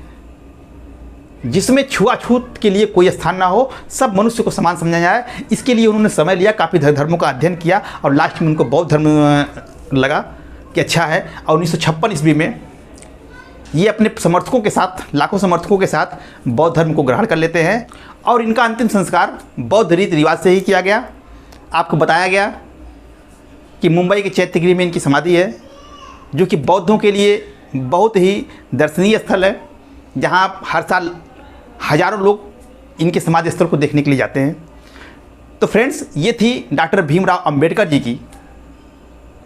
जिसमें छुआछूत के लिए कोई स्थान ना हो, सब मनुष्य को समान समझा जाए। इसके लिए उन्होंने समय लिया, काफ़ी धर्मों का अध्ययन किया और लास्ट में उनको बौद्ध धर्म लगा कि अच्छा है। और 1956 ईस्वी में ये अपने समर्थकों के साथ, लाखों समर्थकों के साथ बौद्ध धर्म को ग्रहण कर लेते हैं और इनका अंतिम संस्कार बौद्ध रीति रिवाज से ही किया गया। आपको बताया गया कि मुंबई के चैत्यगिरी में इनकी समाधि है, जो कि बौद्धों के लिए बहुत ही दर्शनीय स्थल है, जहाँ हर साल हज़ारों लोग इनके समाधि स्थल को देखने के लिए जाते हैं। तो फ्रेंड्स, ये थी डॉक्टर भीमराव अंबेडकर जी की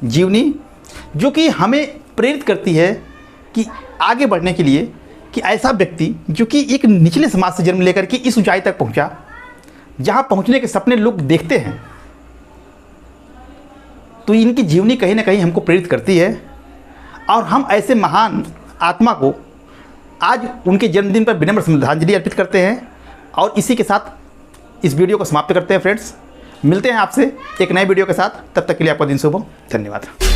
जीवनी, जो कि हमें प्रेरित करती है कि आगे बढ़ने के लिए, कि ऐसा व्यक्ति जो कि एक निचले समाज से जन्म लेकर के इस ऊंचाई तक पहुंचा, जहां पहुंचने के सपने लोग देखते हैं, तो इनकी जीवनी कहीं ना कहीं हमको प्रेरित करती है। और हम ऐसे महान आत्मा को आज उनके जन्मदिन पर विनम्र श्रद्धांजलि अर्पित करते हैं और इसी के साथ इस वीडियो को समाप्त करते हैं। फ्रेंड्स, मिलते हैं आपसे एक नए वीडियो के साथ, तब तक के लिए आपका दिन शुभ हो। धन्यवाद।